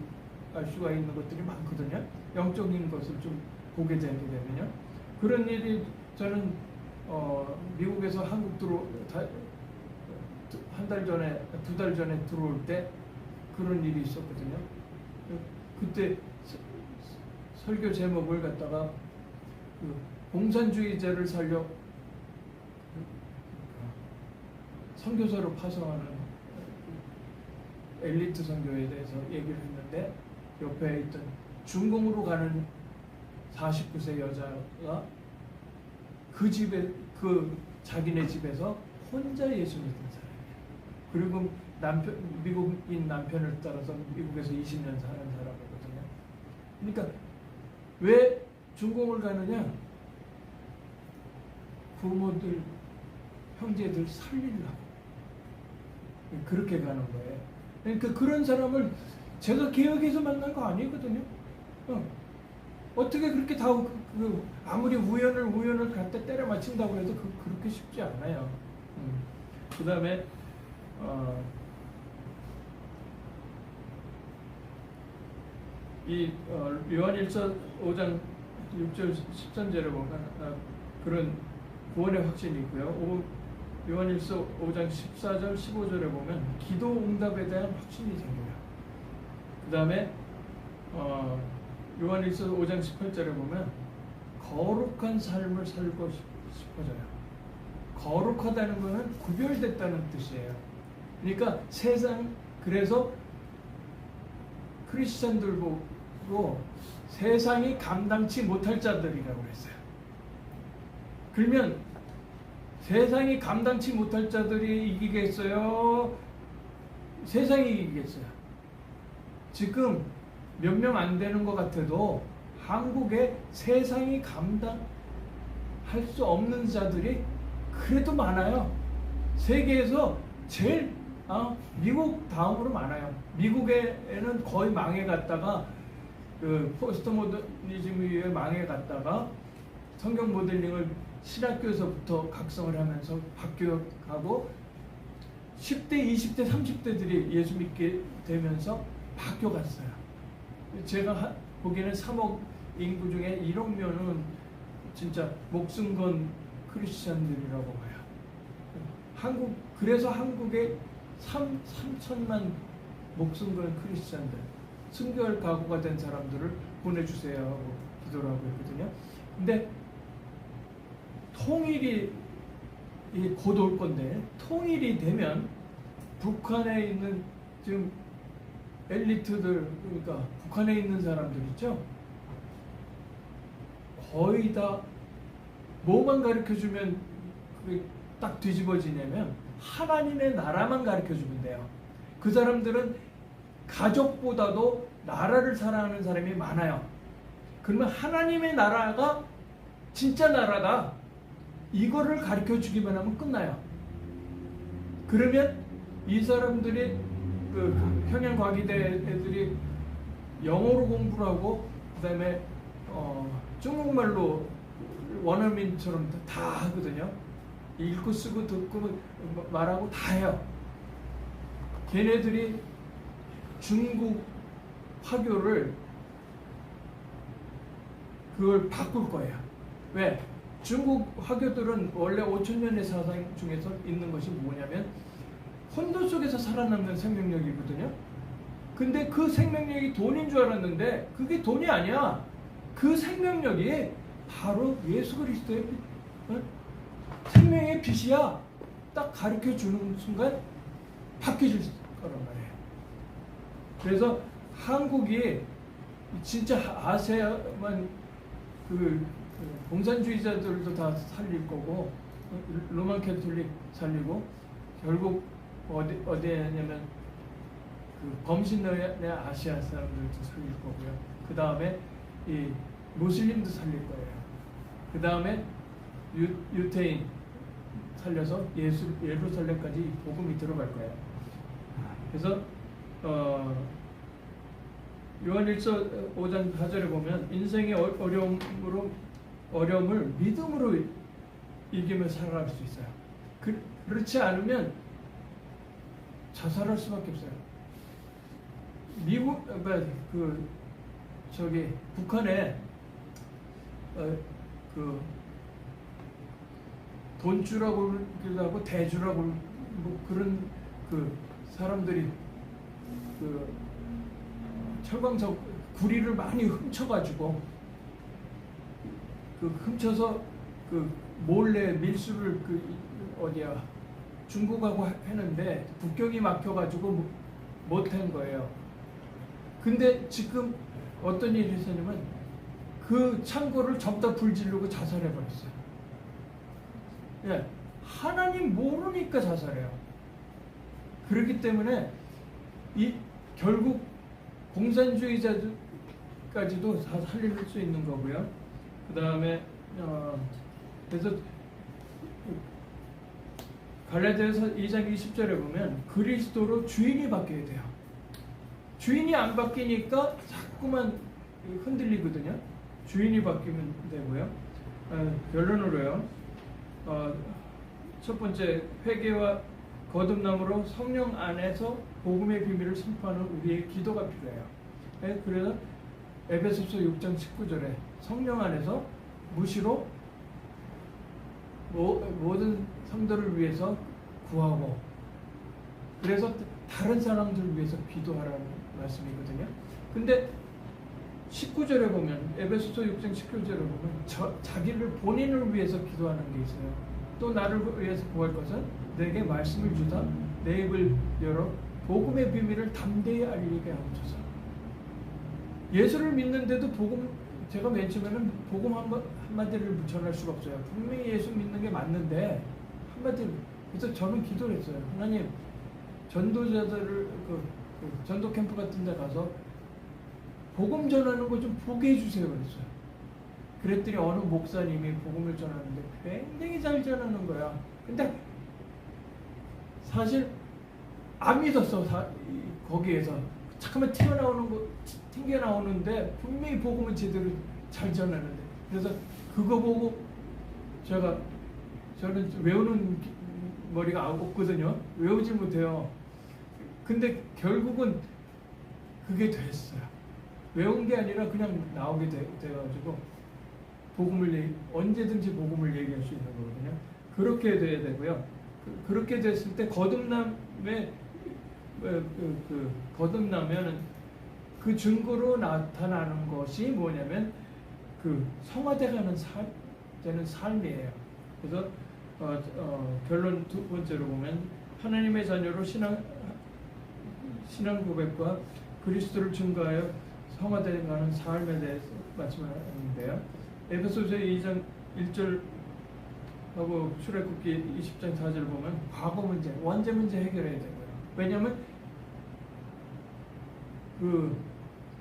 알 수가 있는 것들이 많거든요. 영적인 것을 좀 보게 되게 되면요. 그런 일이 저는 미국에서 한국 한 달 전에 2달 전에 들어올 때 그런 일이 있었거든요. 그때 설교 제목을 갖다가 그 공산주의자를 살려 선교사로 파송하는 엘리트 선교에 대해서 얘기를 했는데 옆에 있던 중공으로 가는 49세 여자가 그 집에 자기네 집에서 혼자 예수 믿는 사람이에요. 그리고 미국인 남편을 따라서 미국에서 20년 사는 사람이거든요. 그러니까 왜 중공을 가느냐? 부모들, 형제들 살리려고 그렇게 가는 거예요. 그러니까 그런 사람을 제가 계획해서 만난 거 아니거든요. 어떻게 그렇게 다 아무리 우연을 갖다 때려 맞춘다고 해도 그렇게 쉽지 않아요. 그 다음에 요한일서 5장 6절 13절에 보면 그런 구원의 확신이 있고요. 요한일서 5장 14절 15절에 보면 기도 응답에 대한 확신이 생겨요. 그 다음에 요한일서 5장 18절에 보면 거룩한 삶을 살고 싶어져요. 거룩하다는 것은 구별됐다는 뜻이에요. 그러니까 그래서 크리스천들 보고 세상이 감당치 못할 자들이라고 했어요. 그러면 세상이 감당치 못할 자들이 이기겠어요? 세상이 이기겠어요? 지금 몇 명 안 되는 것 같아도 한국에 세상이 감당할 수 없는 자들이 그래도 많아요. 세계에서 제일 미국 다음으로 많아요. 미국에는 거의 망해갔다가 그 포스트 모더니즘에 망해갔다가 성경 모델링을 신학교에서부터 각성을 하면서 바뀌어가고 10대, 20대, 30대들이 예수 믿게 되면서 바뀌어갔어요. 제가 보기에는 3억 인구 중에 1억 명은 진짜 목숨 건 크리스천들이라고 봐요. 그래서 한국에 3천만 목숨 건 크리스천들, 순교할 각오가 된 사람들을 보내주세요 하고 기도를 하고 있거든요. 근데 통일이 곧 올 건데 통일이 되면 북한에 있는 지금 엘리트들, 그러니까 북한에 있는 사람들 있죠? 거의 다 뭐만 가르쳐주면 그게 딱 뒤집어지냐면 하나님의 나라만 가르쳐주면 돼요. 그 사람들은 가족보다도 나라를 사랑하는 사람이 많아요. 그러면 하나님의 나라가 진짜 나라다, 이거를 가르쳐주기만 하면 끝나요. 그러면 이 사람들이 평양과기대 애들이 영어로 공부를 하고 그 다음에 중국말로 원어민처럼 다 하거든요. 읽고 쓰고 듣고 말하고 다 해요. 걔네들이 중국 화교를 그걸 바꿀 거예요. 왜? 중국 화교들은 원래 5,000년의 사상 중에서 있는 것이 뭐냐면 혼돈 속에서 살아남는 생명력이거든요. 근데 그 생명력이 돈인 줄 알았는데 그게 돈이 아니야. 그 생명력이 바로 예수 그리스도의 생명의 빛이야. 딱 가르쳐 주는 순간 바뀌어질 거란 말이에요. 그래서 한국이 진짜 아세아만 공산주의자들도 다 살릴 거고 로만 캐톨릭 살리고 결국 어디냐면 범신의 아시아 사람들도 살릴 거고요. 그 다음에 이 무슬림도 살릴 거예요. 그 다음에 유태인 살려서 예루살렘까지 복음이 들어갈 거예요. 그래서 요한일서 5장 4절에 보면 인생의 어려움을 믿음으로 이기며 살아갈 수 있어요. 그렇지 않으면 자살할 수밖에 없어요. 북한에 돈주라고 그러기도 하고 대주라고 뭐 그런 사람들이 철광석 구리를 많이 훔쳐가지고 훔쳐서 몰래 밀수를 중국하고 했는데 북경이 막혀가지고 못한 거예요. 근데 지금 어떤 일이 있었냐면 그 창고를 전부 다 불지르고 자살해버렸어요. 예, 하나님 모르니까 자살해요. 그렇기 때문에 결국 공산주의자까지도 다 살릴 수 있는 거고요. 그 다음에 그래서 갈라디아서 2장 20절에 보면 그리스도로 주인이 바뀌어야 돼요. 주인이 안 바뀌니까 자꾸만 흔들리거든요. 주인이 바뀌면 되고요. 결론으로요. 첫 번째, 회개와 거듭남으로 성령 안에서 복음의 비밀을 선포하는 우리의 기도가 필요해요. 그래서 에베소서 6장 19절에 성령 안에서 무시로 모든 성도를 위해서 구하고, 그래서 다른 사람들을 위해서 기도하라는 말씀이거든요. 근데 19절에 보면, 에베소서 6장 19절에 보면 자기를 본인을 위해서 기도하는 게 있어요. 또 나를 위해서 구할 것은 내게 말씀을 주사 내 입을 열어 복음의 비밀을 담대히 알리게 하옵소서. 예수를 믿는데도 제가 맨 처음에는 복음 한마디를 전할 수가 없어요. 분명히 예수 믿는 게 맞는데 한마디를. 그래서 저는 기도를 했어요. 하나님, 전도자들을 전도 캠프 같은 데 가서 복음 전하는 거 좀 보게 해주세요 그랬어요. 그랬더니 어느 목사님이 복음을 전하는데 굉장히 잘 전하는 거야. 근데 사실 안 믿었어. 거기에서 잠깐만 튕겨나오는데 분명히 복음은 제대로 잘 전하는데. 그래서 그거 보고 저는 외우는 머리가 없거든요. 외우지 못해요. 근데 결국은 그게 됐어요. 외운 게 아니라 그냥 나오게 돼가지고 언제든지 복음을 얘기할 수 있는 거거든요. 그렇게 돼야 되고요. 그렇게 됐을 때 거듭나면은 그 증거로 나타나는 것이 뭐냐면 성화돼가는 되는 삶이에요. 그래서 결론 두 번째로 보면 하나님의 자녀로 신앙 고백과 그리스도를 증거하여 성화돼가는 삶에 대해서 말씀하는데요. 에베소서 2장 1절하고 출애굽기 20장 4절을 보면 과거 문제, 원죄 문제 해결해야 되고요. 왜냐하면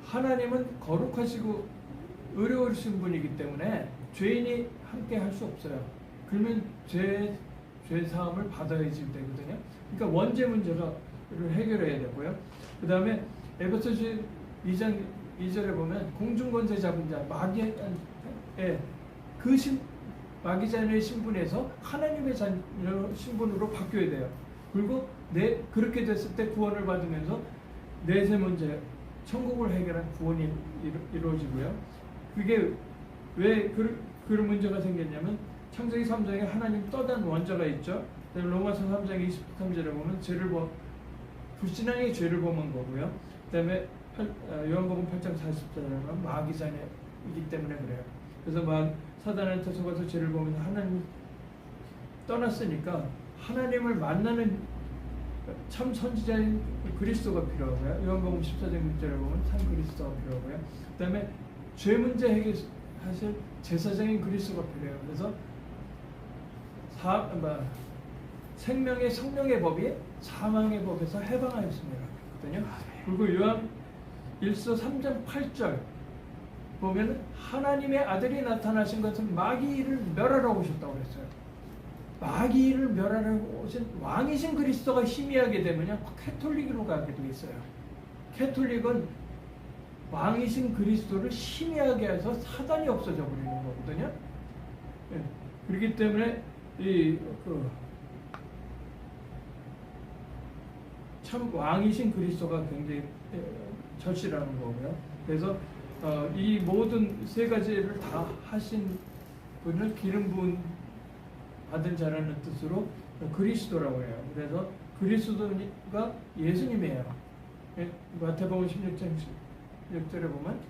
하나님은 거룩하시고 의로우신 분이기 때문에 죄인이 함께 할 수 없어요. 그러면 죄 사함을 받아야지 되거든요. 그러니까 원죄 문제를 해결해야 되고요. 그 다음에 에베소서 2장 2절에 보면 공중권세 잡은 자 마귀의 마귀자녀의 신분에서 하나님의 자녀 신분으로 바뀌어야 돼요. 그리고 그렇게 됐을 때 구원을 받으면서 내세 문제, 천국을 해결한 구원이 이루어지고요. 그게 왜 그런 문제가 생겼냐면 창세기 3장에 하나님 떠난 원죄가 있죠. 로마서 3장 23절에 보면 불신앙의 죄를 범한 거고요. 그다음에 요한복음 8장 40절에 보면 마귀 자녀이기 때문에 그래요. 그래서 사단한테 속아서 죄를 범해서 하나님 떠났으니까 하나님을 만나는 참 선지자인 그리스도가 필요하고요. 요한복음 14장 6절에 보면 참 그리스도가 필요하고요. 그다음에 죄 문제 해결하실 제사장인 그리스도가 필요해요. 그래서 생명의 성령의 법이 사망의 법에서 해방하였습니다. 그리고 요한 1서 3장 8절 보면 하나님의 아들이 나타나신 것은 마귀를 멸하러 오셨다고 그랬어요. 마귀를 멸하러 오신 왕이신 그리스도가 희미하게 되면요 캐톨릭으로 가게 돼 있어요. 캐톨릭은 왕이신 그리스도를 희미하게 해서 사단이 없어져 버리는 거거든요. 예. 그렇기 때문에 참 왕이신 그리스도가 굉장히 절실하는 거고요. 그래서 이 모든 세 가지를 다 하신 분을 기름 부은 받은 자라는 뜻으로 그리스도라고 해요. 그래서 그리스도가 예수님이에요. 예, 마태복음 16장 16절에 보면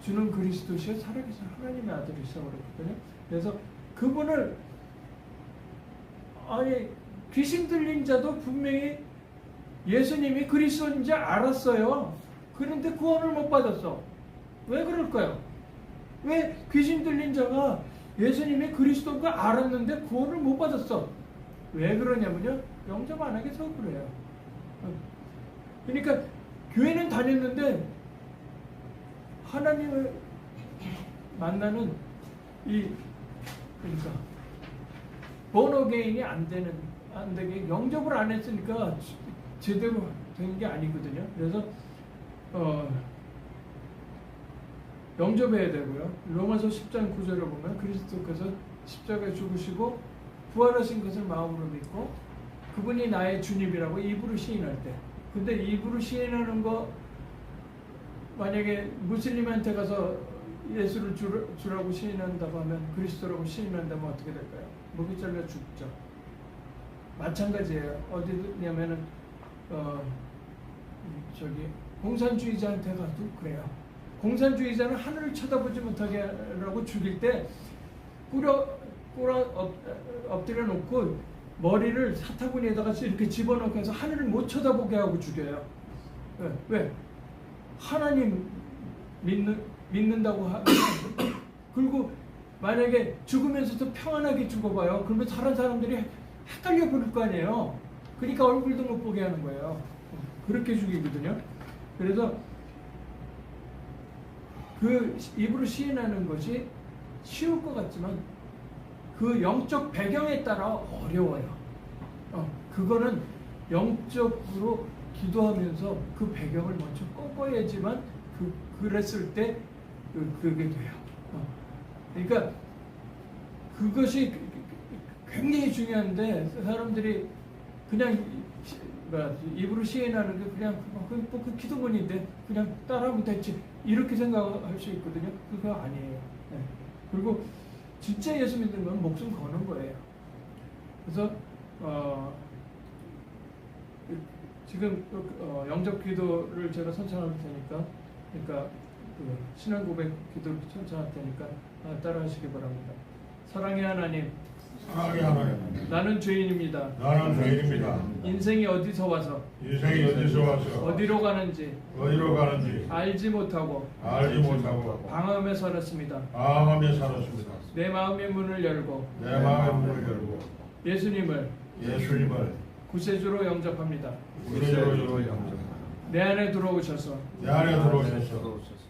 주는 그리스도시여 살아계신 하나님의 아들이시라고 그랬거든요. 그래서 그분을 아니 귀신 들린 자도 분명히 예수님이 그리스도인지 알았어요. 그런데 구원을 못 받았어. 왜 그럴까요? 왜 귀신 들린 자가 예수님이 그리스도인 거 알았는데 구원을 못 받았어? 왜 그러냐면요. 영접 안 하게 해서 그래요. 그러니까 교회는 다녔는데 하나님을 만나는 그러니까 본어게인이 안 되게 영접을 안 했으니까 제대로 된 게 아니거든요. 그래서 영접해야 되고요. 로마서 10장 9절을 보면 그리스도께서 십자가에 죽으시고 부활하신 것을 마음으로 믿고 그분이 나의 주님이라고 입으로 시인할 때, 근데 입으로 시인하는 거 만약에 무슬림한테 가서 예수를 주라고 시인한다고 하면, 그리스도라고 시인한다면 어떻게 될까요? 목이 잘려 죽죠. 마찬가지예요. 어디냐면은 공산주의자한테 가도 그래요. 공산주의자는 하늘을 쳐다보지 못하게 하라고 죽일 때 엎드려 놓고 머리를 사타구니에다가 이렇게 집어넣고 해서 하늘을 못 쳐다보게 하고 죽여요. 왜? 하나님 믿는다고 하면 그리고 만약에 죽으면서도 평안하게 죽어봐요. 그러면 다른 사람들이 헷갈려 버릴 거 아니에요. 그러니까 얼굴도 못 보게 하는 거예요. 그렇게 죽이거든요. 그래서 그 입으로 시인하는 것이 쉬울 것 같지만 그 영적 배경에 따라 어려워요. 그거는 영적으로 기도하면서 그 배경을 먼저 꺾어야지만 그랬을 때 그게 돼요. 그러니까 그것이 굉장히 중요한데 사람들이 그냥 입으로 시인하는 게 그냥 그 기도문인데 그냥 따라하면 됐지 이렇게 생각할 수 있거든요. 그거 아니에요. 네. 그리고 진짜 예수 믿는 건 목숨 거는 거예요. 그래서 지금 영접 기도를 제가 선창할 테니까, 그러니까 신앙 고백 기도를 선창할 테니까 따라하시기 바랍니다. 사랑의 하나님, 사랑의 하나님, 나는 죄인입니다. 나는 죄인입니다. 인생이 어디서 와서 어디로 가는지 알지 못하고 방황하며 살았습니다. 내 마음의 문을 열고 예수님을 구세주로 영접합니다. 내 안에 들어오셔서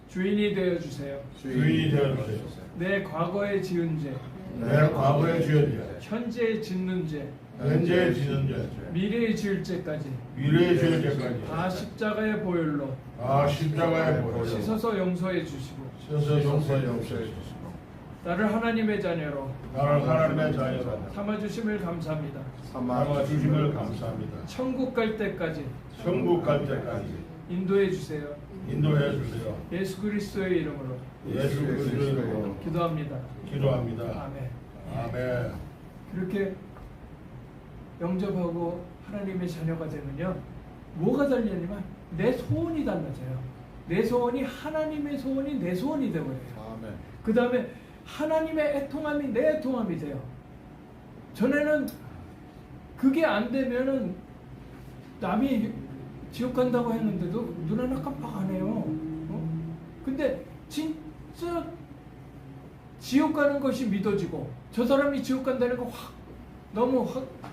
주인이 되어 주세요. 내 과거에 지은 죄, 현재에 짓는 죄, 미래에 지을 죄까지 다 십자가의 보혈로 씻어서 용서해 주시고 나를 하나님의 자녀로 삼아주심을 감사합니다. 천국 갈 때까지 인도해 주세요. 예수 그리스도의 이름으로 기도합니다. 아멘. 그렇게 영접하고 하나님의 자녀가 되면요, 뭐가 달리냐면 내 소원이 달라져요. 내 소원이 하나님의 소원이 내 소원이 되버려요. 그 다음에 하나님의 애통함이 내 애통함이 돼요. 전에는 그게 안 되면은 남이 지옥 간다고 했는데도 눈 하나 깜빡 안 해요. 근데 진짜 지옥 가는 것이 믿어지고 저 사람이 지옥 간다는 거 너무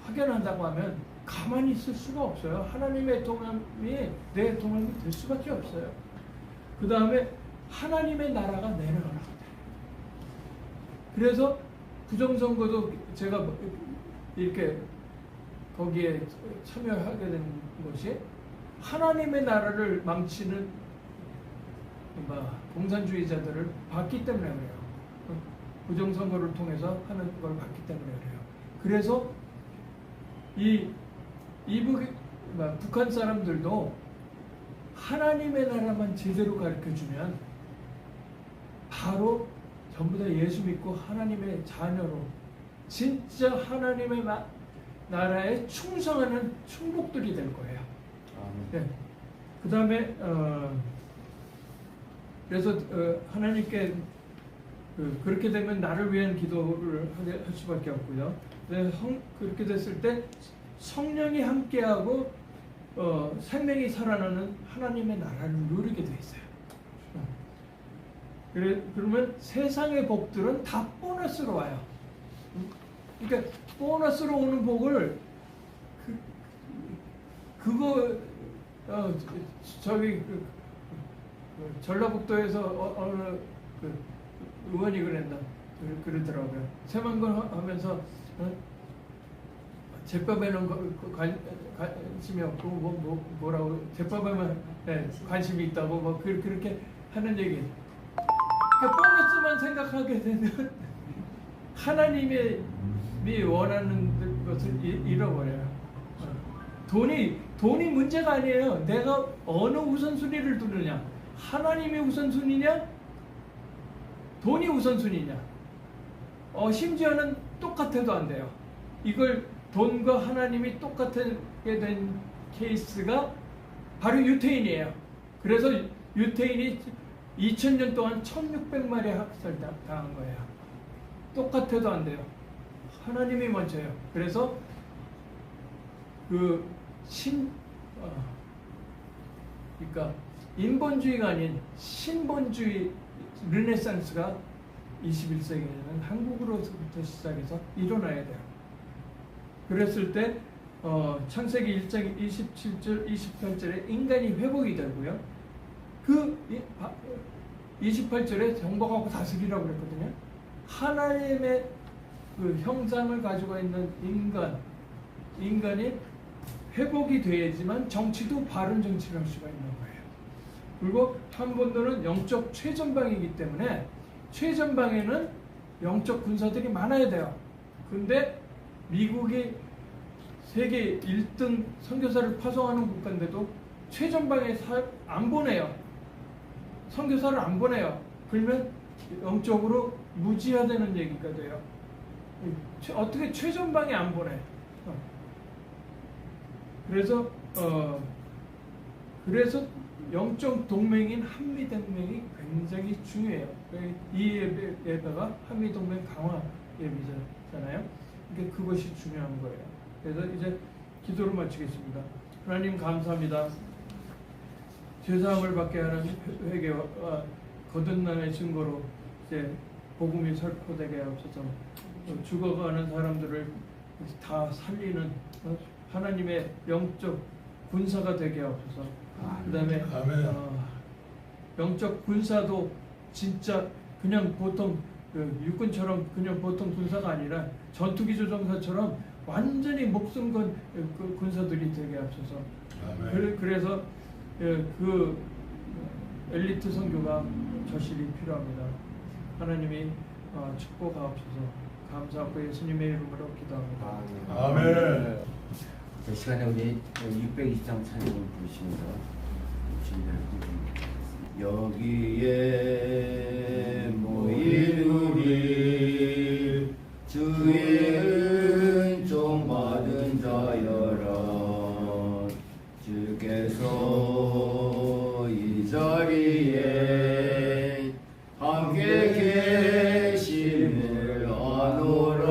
확연하다고 하면 가만히 있을 수가 없어요. 하나님의 애통함이 내 애통함이 될 수밖에 없어요. 그 다음에 하나님의 나라가 내려가라. 그래서 부정선거도 제가 이렇게 거기에 참여하게 된 것이 하나님의 나라를 망치는 공산주의자들을 봤기 때문에 그래요. 부정선거를 통해서 하는 걸 봤기 때문에 그래요. 그래서 북한 사람들도 하나님의 나라만 제대로 가르쳐주면 바로 전부 다 예수 믿고 하나님의 자녀로 진짜 하나님의 나라에 충성하는 충복들이 될 거예요. 네. 그 다음에 그래서 하나님께 그렇게 되면 나를 위한 기도를 할 수밖에 없고요. 그렇게 됐을 때 성령이 함께하고 생명이 살아나는 하나님의 나라를 누리게 돼 있어요. 그러면 세상의 복들은 다 보너스로 와요. 그러니까 보너스로 오는 복을 저기 전라북도에서 어느 의원이 그러더라고요. 새만금 하면서 제법에는 관심이 없고 뭐라고 제법에만 관심이 있다고 그렇게 하는 얘기. 그러니까 보너스만 생각하게 되면 하나님이 원하는 것을 잃어버려요. 돈이 문제가 아니에요. 내가 어느 우선순위를 두느냐, 하나님이 우선순위냐, 돈이 우선순위냐. 심지어는 똑같아도 안 돼요. 이걸 돈과 하나님이 똑같게 된 케이스가 바로 유태인이에요. 그래서 유태인이 2000년 동안 1600마리 학살당한 거예요. 똑같아도 안 돼요. 하나님이 먼저예요. 그래서 그러니까 인본주의가 아닌 신본주의 르네상스가 21세기에는 한국으로부터 시작해서 일어나야 돼요. 그랬을 때 창세기 1장 27절 28절에 인간이 회복이 되고요. 그 28절에 정복하고 다스리라고 그랬거든요. 하나님의 그 형상을 가지고 있는 인간이 회복이 돼야지만 정치도 바른 정치를 할 수가 있는 거예요. 그리고 한반도는 영적 최전방이기 때문에 최전방에는 영적 군사들이 많아야 돼요. 근데 미국이 세계 1등 선교사를 파송하는 국가인데도 최전방에 안 보내요. 선교사를 안 보내요. 그러면 영적으로 무지화되는 얘기가 돼요. 어떻게 최전방에 안 보내? 그래서 영적 동맹인 한미 동맹이 굉장히 중요해요. 이 예배가 한미 동맹 강화 예배잖아요. 그러니까 그것이 중요한 거예요. 그래서 이제 기도를 마치겠습니다. 하나님 감사합니다. 죄사함을 받게 하는 회개와 거듭남의 증거로 이제 복음이 설포되게 하옵소서. 죽어가는 사람들을 다 살리는 하나님의 영적 군사가 되게 하옵소서. 그다음에 영적 군사도 진짜 그냥 보통 육군처럼 그냥 보통 군사가 아니라 전투기 조종사처럼 완전히 목숨 건 군사들이 되게 하옵소서. 그래서 그 엘리트 선교가 저실이 필요합니다. 하나님이 축복하옵소서. 감사하고 예수님의 이름으로 기도합니다. 아멘. 이 시간에 우리 623 찬양을 부르시면서 준비를 드립니다. 여기에 모인 우리 주의 은총 받은 자여라. 주께서 이 자리에 함께 계심을 아노라.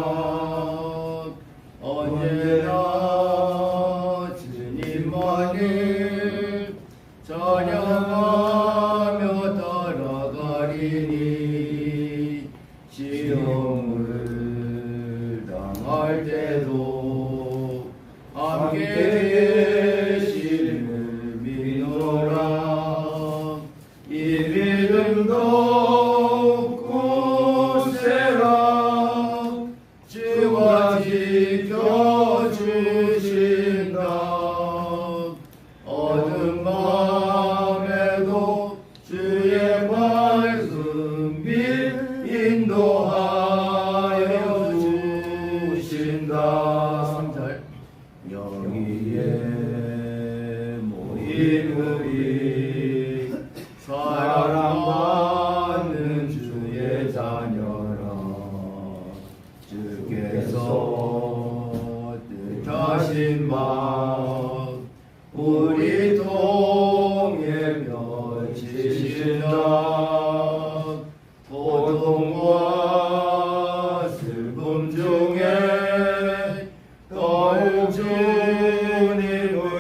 언제나 주님만을 찬양하며 따라가리니 시험을 다 자리에 모인 우리 사랑받는 주의 자녀라. 주께서 뜻하신 바 우리 통에 펼치신다. 고통과 슬픔 중에 더욱 주님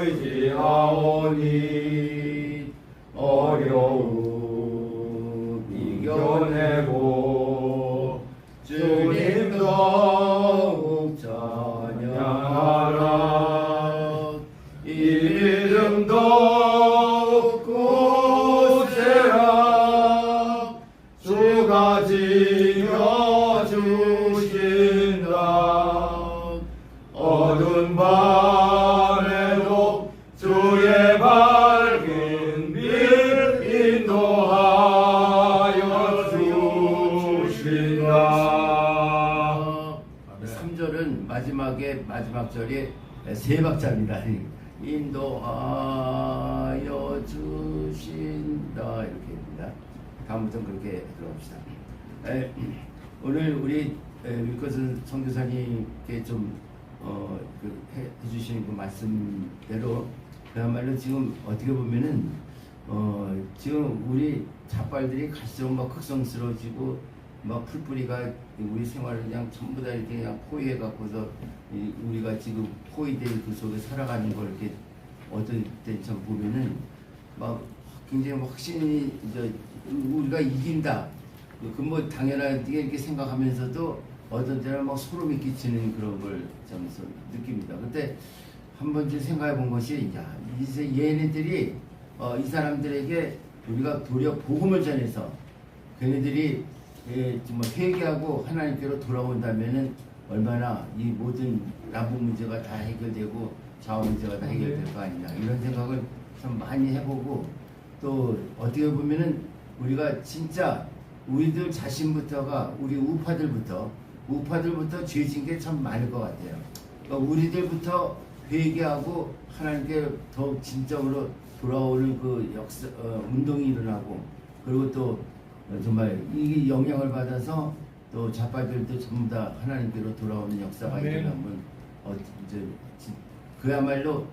의지하오니 어려움 이겨내고 주님 더욱 찬양하라. 이 믿음 더욱 굳세라. 주가 지켜주신다. 어두운 밤에도 주의 밝은 빛 인도하여 주신다. 3절은 마지막 절이 세 박자입니다. 인도하여 주신다 이렇게 됩니다. 다음부터는 그렇게 들어봅시다. 오늘 우리 윌커슨 선교사님께 좀 해주시는 그 말씀대로 그야말로 지금 어떻게 보면은 지금 우리 자발들이 갈수록 막 극성스러워지고 막 풀뿌리가 우리 생활을 그냥 전부 다 이렇게 그냥 포위해 갖고서 우리가 지금 포위된 그 속에 살아가는 걸 이렇게 어떤 때처럼 보면은 막 굉장히 확신이 이제 우리가 이긴다. 그 뭐 당연하게 이렇게 생각하면서도 어떤 때는 막 소름이 끼치는 그런 걸 좀 느낍니다. 근데 한 번쯤 생각해 본 것이, 야, 이제 얘네들이 이 사람들에게 우리가 도리어 복음을 전해서 걔네들이 정말 회개하고 하나님께로 돌아온다면은 얼마나 이 모든 남북 문제가 다 해결되고 자원 문제가 다 해결될 거 아니냐 이런 생각을 참 많이 해보고, 또 어떻게 보면은 우리가 진짜 우리들 자신부터가 우리 우파들부터 죄진 게 참 많을 것 같아요. 그러니까 우리들부터 회개하고 하나님께 더욱 진정으로 돌아오는 그 역사 운동이 일어나고, 그리고 또 정말 이 영향을 받아서 또 자파들도 전부 다 하나님께로 돌아오는 역사가 일어나면 이제 그야말로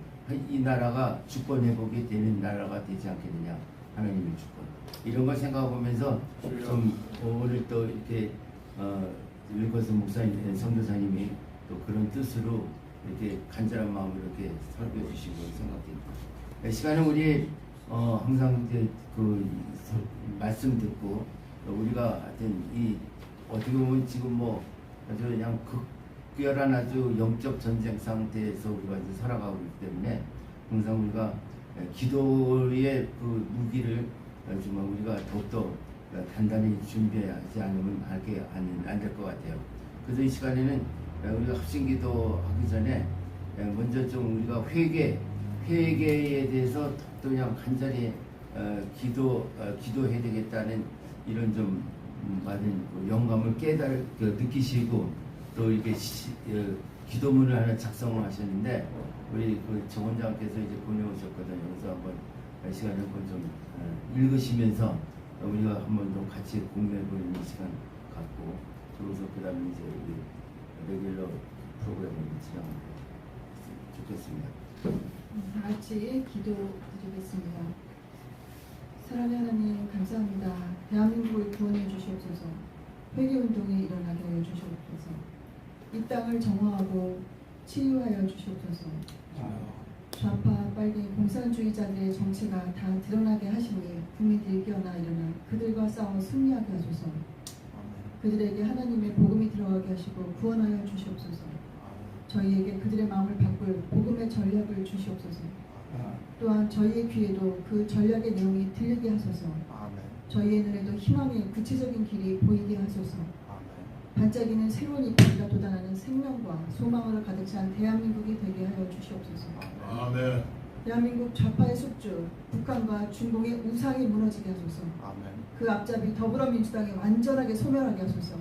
이 나라가 주권 회복이 되는 나라가 되지 않겠느냐, 하나님의 주권. 이런 걸 생각해보면서 좀 오늘 또 이렇게 윌커슨 목사님, 선교사님이 또 그런 뜻으로 이렇게 간절한 마음으로 이렇게 설교해 주시고 생각됩니다. 이 시간은 우리 항상 이제 그 말씀 듣고 우리가 하여튼 이 어떻게 보면 지금 뭐 아주 그냥 극렬한 아주 영적 전쟁 상태에서 우리가 이제 살아가고 있기 때문에 항상 우리가 기도의 그 무기를 정말 우리가 더욱더 단단히 준비하지 않으면 안 될 것 같아요. 그래서 이 시간에는 우리가 합심기도 하기 전에 먼저 좀 우리가 회개에 대해서 또 그냥 간절히 기도해야 되겠다는 이런 좀 많은 영감을 느끼시고, 또 이렇게 기도문을 하나 작성을 하셨는데 우리 그 정원장께서 이제 보내오셨거든요. 그래서 한번 시간을 한번 좀 읽으시면서 우리가 한번 좀 같이 공유해보는 시간 갖고, 그러고서 그 다음에 이제 우리 레귤러 프로그램을 진행하면 좋겠습니다. 다 같이 기도드리겠습니다. 사랑하는 하나님, 감사합니다. 대한민국을 구원해 주시옵소서. 회개운동이 일어나게 하여 주시옵소서. 이 땅을 정화하고 치유하여 주시옵소서. 좌파 빨갱이 공산주의자들의 정체가 다 드러나게 하시니 국민들이 깨어나 일어나 그들과 싸워 승리하게 하소서. 그들에게 하나님의 복음이 들어가게 하시고 구원하여 주시옵소서. 저희에게 그들의 마음을 바꿀 복음의 전략을 주시옵소서. 또한 저희의 귀에도 그 전략의 내용이 들리게 하소서. 저희의 눈에도 희망의 구체적인 길이 보이게 하소서. 반짝이는 새로운 이파리가 돋아나는 생명과 소망으로 가득 찬 대한민국이 되게 하여 주시옵소서. 아멘. 대한민국 좌파의 숙주, 북한과 중공의 우상이 무너지게 하소서. 그 앞잡이 더불어민주당이 완전하게 소멸하게 하소서.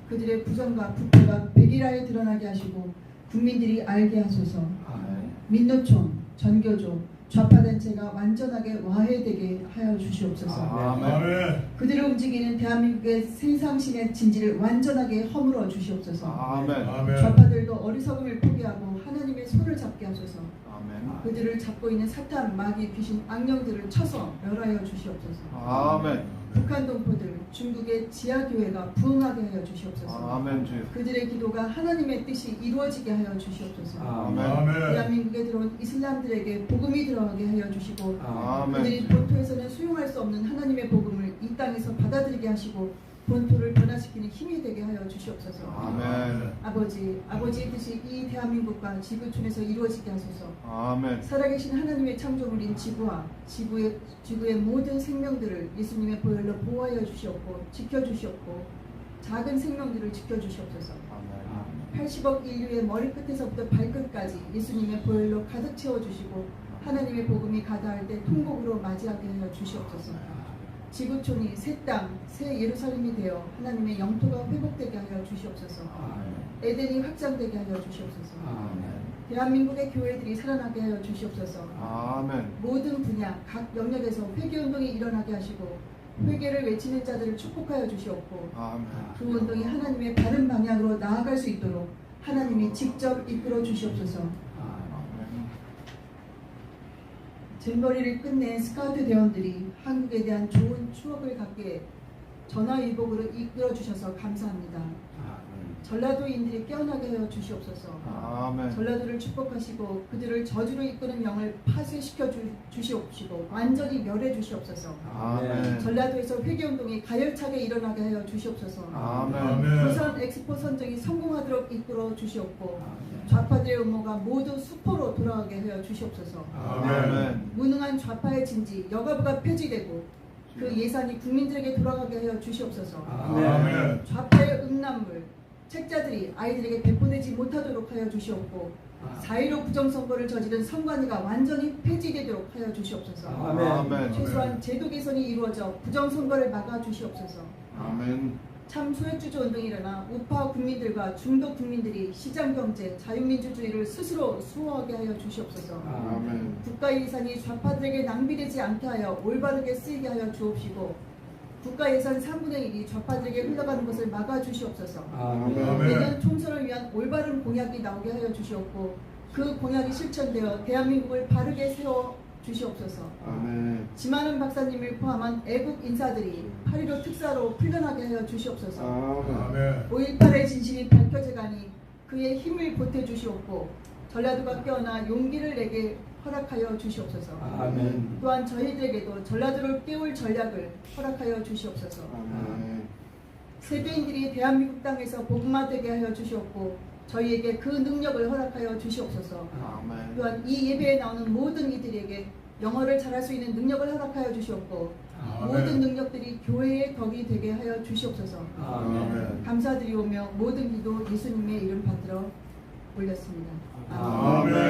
그들의 부정과 부패가 백일하에 드러나게 하시고 국민들이 알게 하소서. 민노총, 전교조, 좌파단체가 완전하게 와해되게 하여 주시옵소서. 아멘. 그들을 움직이는 대한민국의 세상신의 진지를 완전하게 허물어 주시옵소서. 아멘. 좌파들도 어리석음을 포기하고 하나님의 손을 잡게 하소서. 아멘. 그들을 잡고 있는 사탄, 마귀, 귀신, 악령들을 쳐서 멸하여 주시옵소서. 아멘. 북한 동포들, 중국의 지하교회가 부흥하게 하여 주시옵소서. 아멘 주여. 그들의 기도가 하나님의 뜻이 이루어지게 하여 주시옵소서. 아멘. 대한민국에 들어온 이슬람들에게 복음이 들어가게 하여 주시고 그들이 아멘. 본토에서는 수용할 수 없는 하나님의 복음을 이 땅에서 받아들이게 하시고 본토를 변화시키는 힘이 되게 하여 주시옵소서. 아멘. 아버지의 뜻이 이 대한민국과 지구촌에서 이루어지게 하소서. 아멘. 살아계신 하나님의 창조물인 지구와 지구의 모든 생명들을 예수님의 보혈로 보호하여 주시옵고 지켜주시옵고 작은 생명들을 지켜주시옵소서. 아멘. 80억 인류의 머리끝에서부터 발끝까지 예수님의 보혈로 가득 채워주시고 하나님의 복음이 가다할 때 통곡으로 맞이하게 하여 주시옵소서. 지구촌이 새 땅, 새 예루살렘이 되어 하나님의 영토가 회복되게 하여 주시옵소서. 에덴이 확장되게 하여 주시옵소서. 대한민국의 교회들이 살아나게 하여 주시옵소서. 아멘. 모든 분야, 각 영역에서 회개운동이 일어나게 하시고 회개를 외치는 자들을 축복하여 주시옵고 아멘. 그 운동이 하나님의 바른 방향으로 나아갈 수 있도록 하나님이 직접 이끌어 주시옵소서. 잼버리를 끝낸 스카우트 대원들이 한국에 대한 좋은 추억을 갖게 전화위복으로 이끌어 주셔서 감사합니다. 전라도인들이 깨어나게 하여 주시옵소서. 아멘. 전라도를 축복하시고 그들을 저주로 이끄는 영을 파쇄시켜 주시옵시고 완전히 멸해 주시옵소서. 아멘. 전라도에서 회개운동이 가열차게 일어나게 하여 주시옵소서. 아멘. 부산 엑스포 선정이 성공하도록 이끌어 주시옵고 좌파들의 음모가 모두 수포로 돌아가게 하여 주시옵소서. 아멘. 무능한 좌파의 진지 여가부가 폐지되고 그 예산이 국민들에게 돌아가게 하여 주시옵소서. 아멘. 좌파의 음란물 책자들이 아이들에게 배포되지 못하도록 하여 주시옵고 4.15 부정선거를 저지른 선관위가 완전히 폐지되도록 하여 주시옵소서. 아멘. 최소한 제도 개선이 이루어져 부정선거를 막아 주시옵소서. 아멘. 참 소액주주 운동이 일어나 우파 국민들과 중도 국민들이 시장경제, 자유민주주의를 스스로 수호하게 하여 주시옵소서. 아멘. 국가 예산이 좌파들에게 낭비되지 않게 하여 올바르게 쓰이게 하여 주옵시고 국가 예산 3분의 1이 좌파들에게 흘러가는 것을 막아 주시옵소서. 내년 총선을 위한 올바른 공약이 나오게 하여 주시옵고 그 공약이 실천되어 대한민국을 바르게 세워 주시옵소서. 아멘. 지만은 박사님을 포함한 애국 인사들이 8.15 특사로 풀려나게 하여 주시옵소서. 아멘. 5.18의 진실이 밝혀져가니 그의 힘을 보태 주시옵고 전라도가 깨어나 용기를 내게 허락하여 주시옵소서. 아멘. 또한 저희들에게도 전라도를 깨울 전략을 허락하여 주시옵소서. 아멘. 세계인들이 대한민국 땅에서 복음화되게 하여 주시옵고 저희에게 그 능력을 허락하여 주시옵소서. 아멘. 또한 이 예배에 나오는 모든 이들에게 영어를 잘할 수 있는 능력을 허락하여 주시옵고 모든 능력들이 교회의 덕이 되게 하여 주시옵소서. 아멘. 감사드리오며 모든 기도 예수님의 이름 받들어 올렸습니다. 아멘.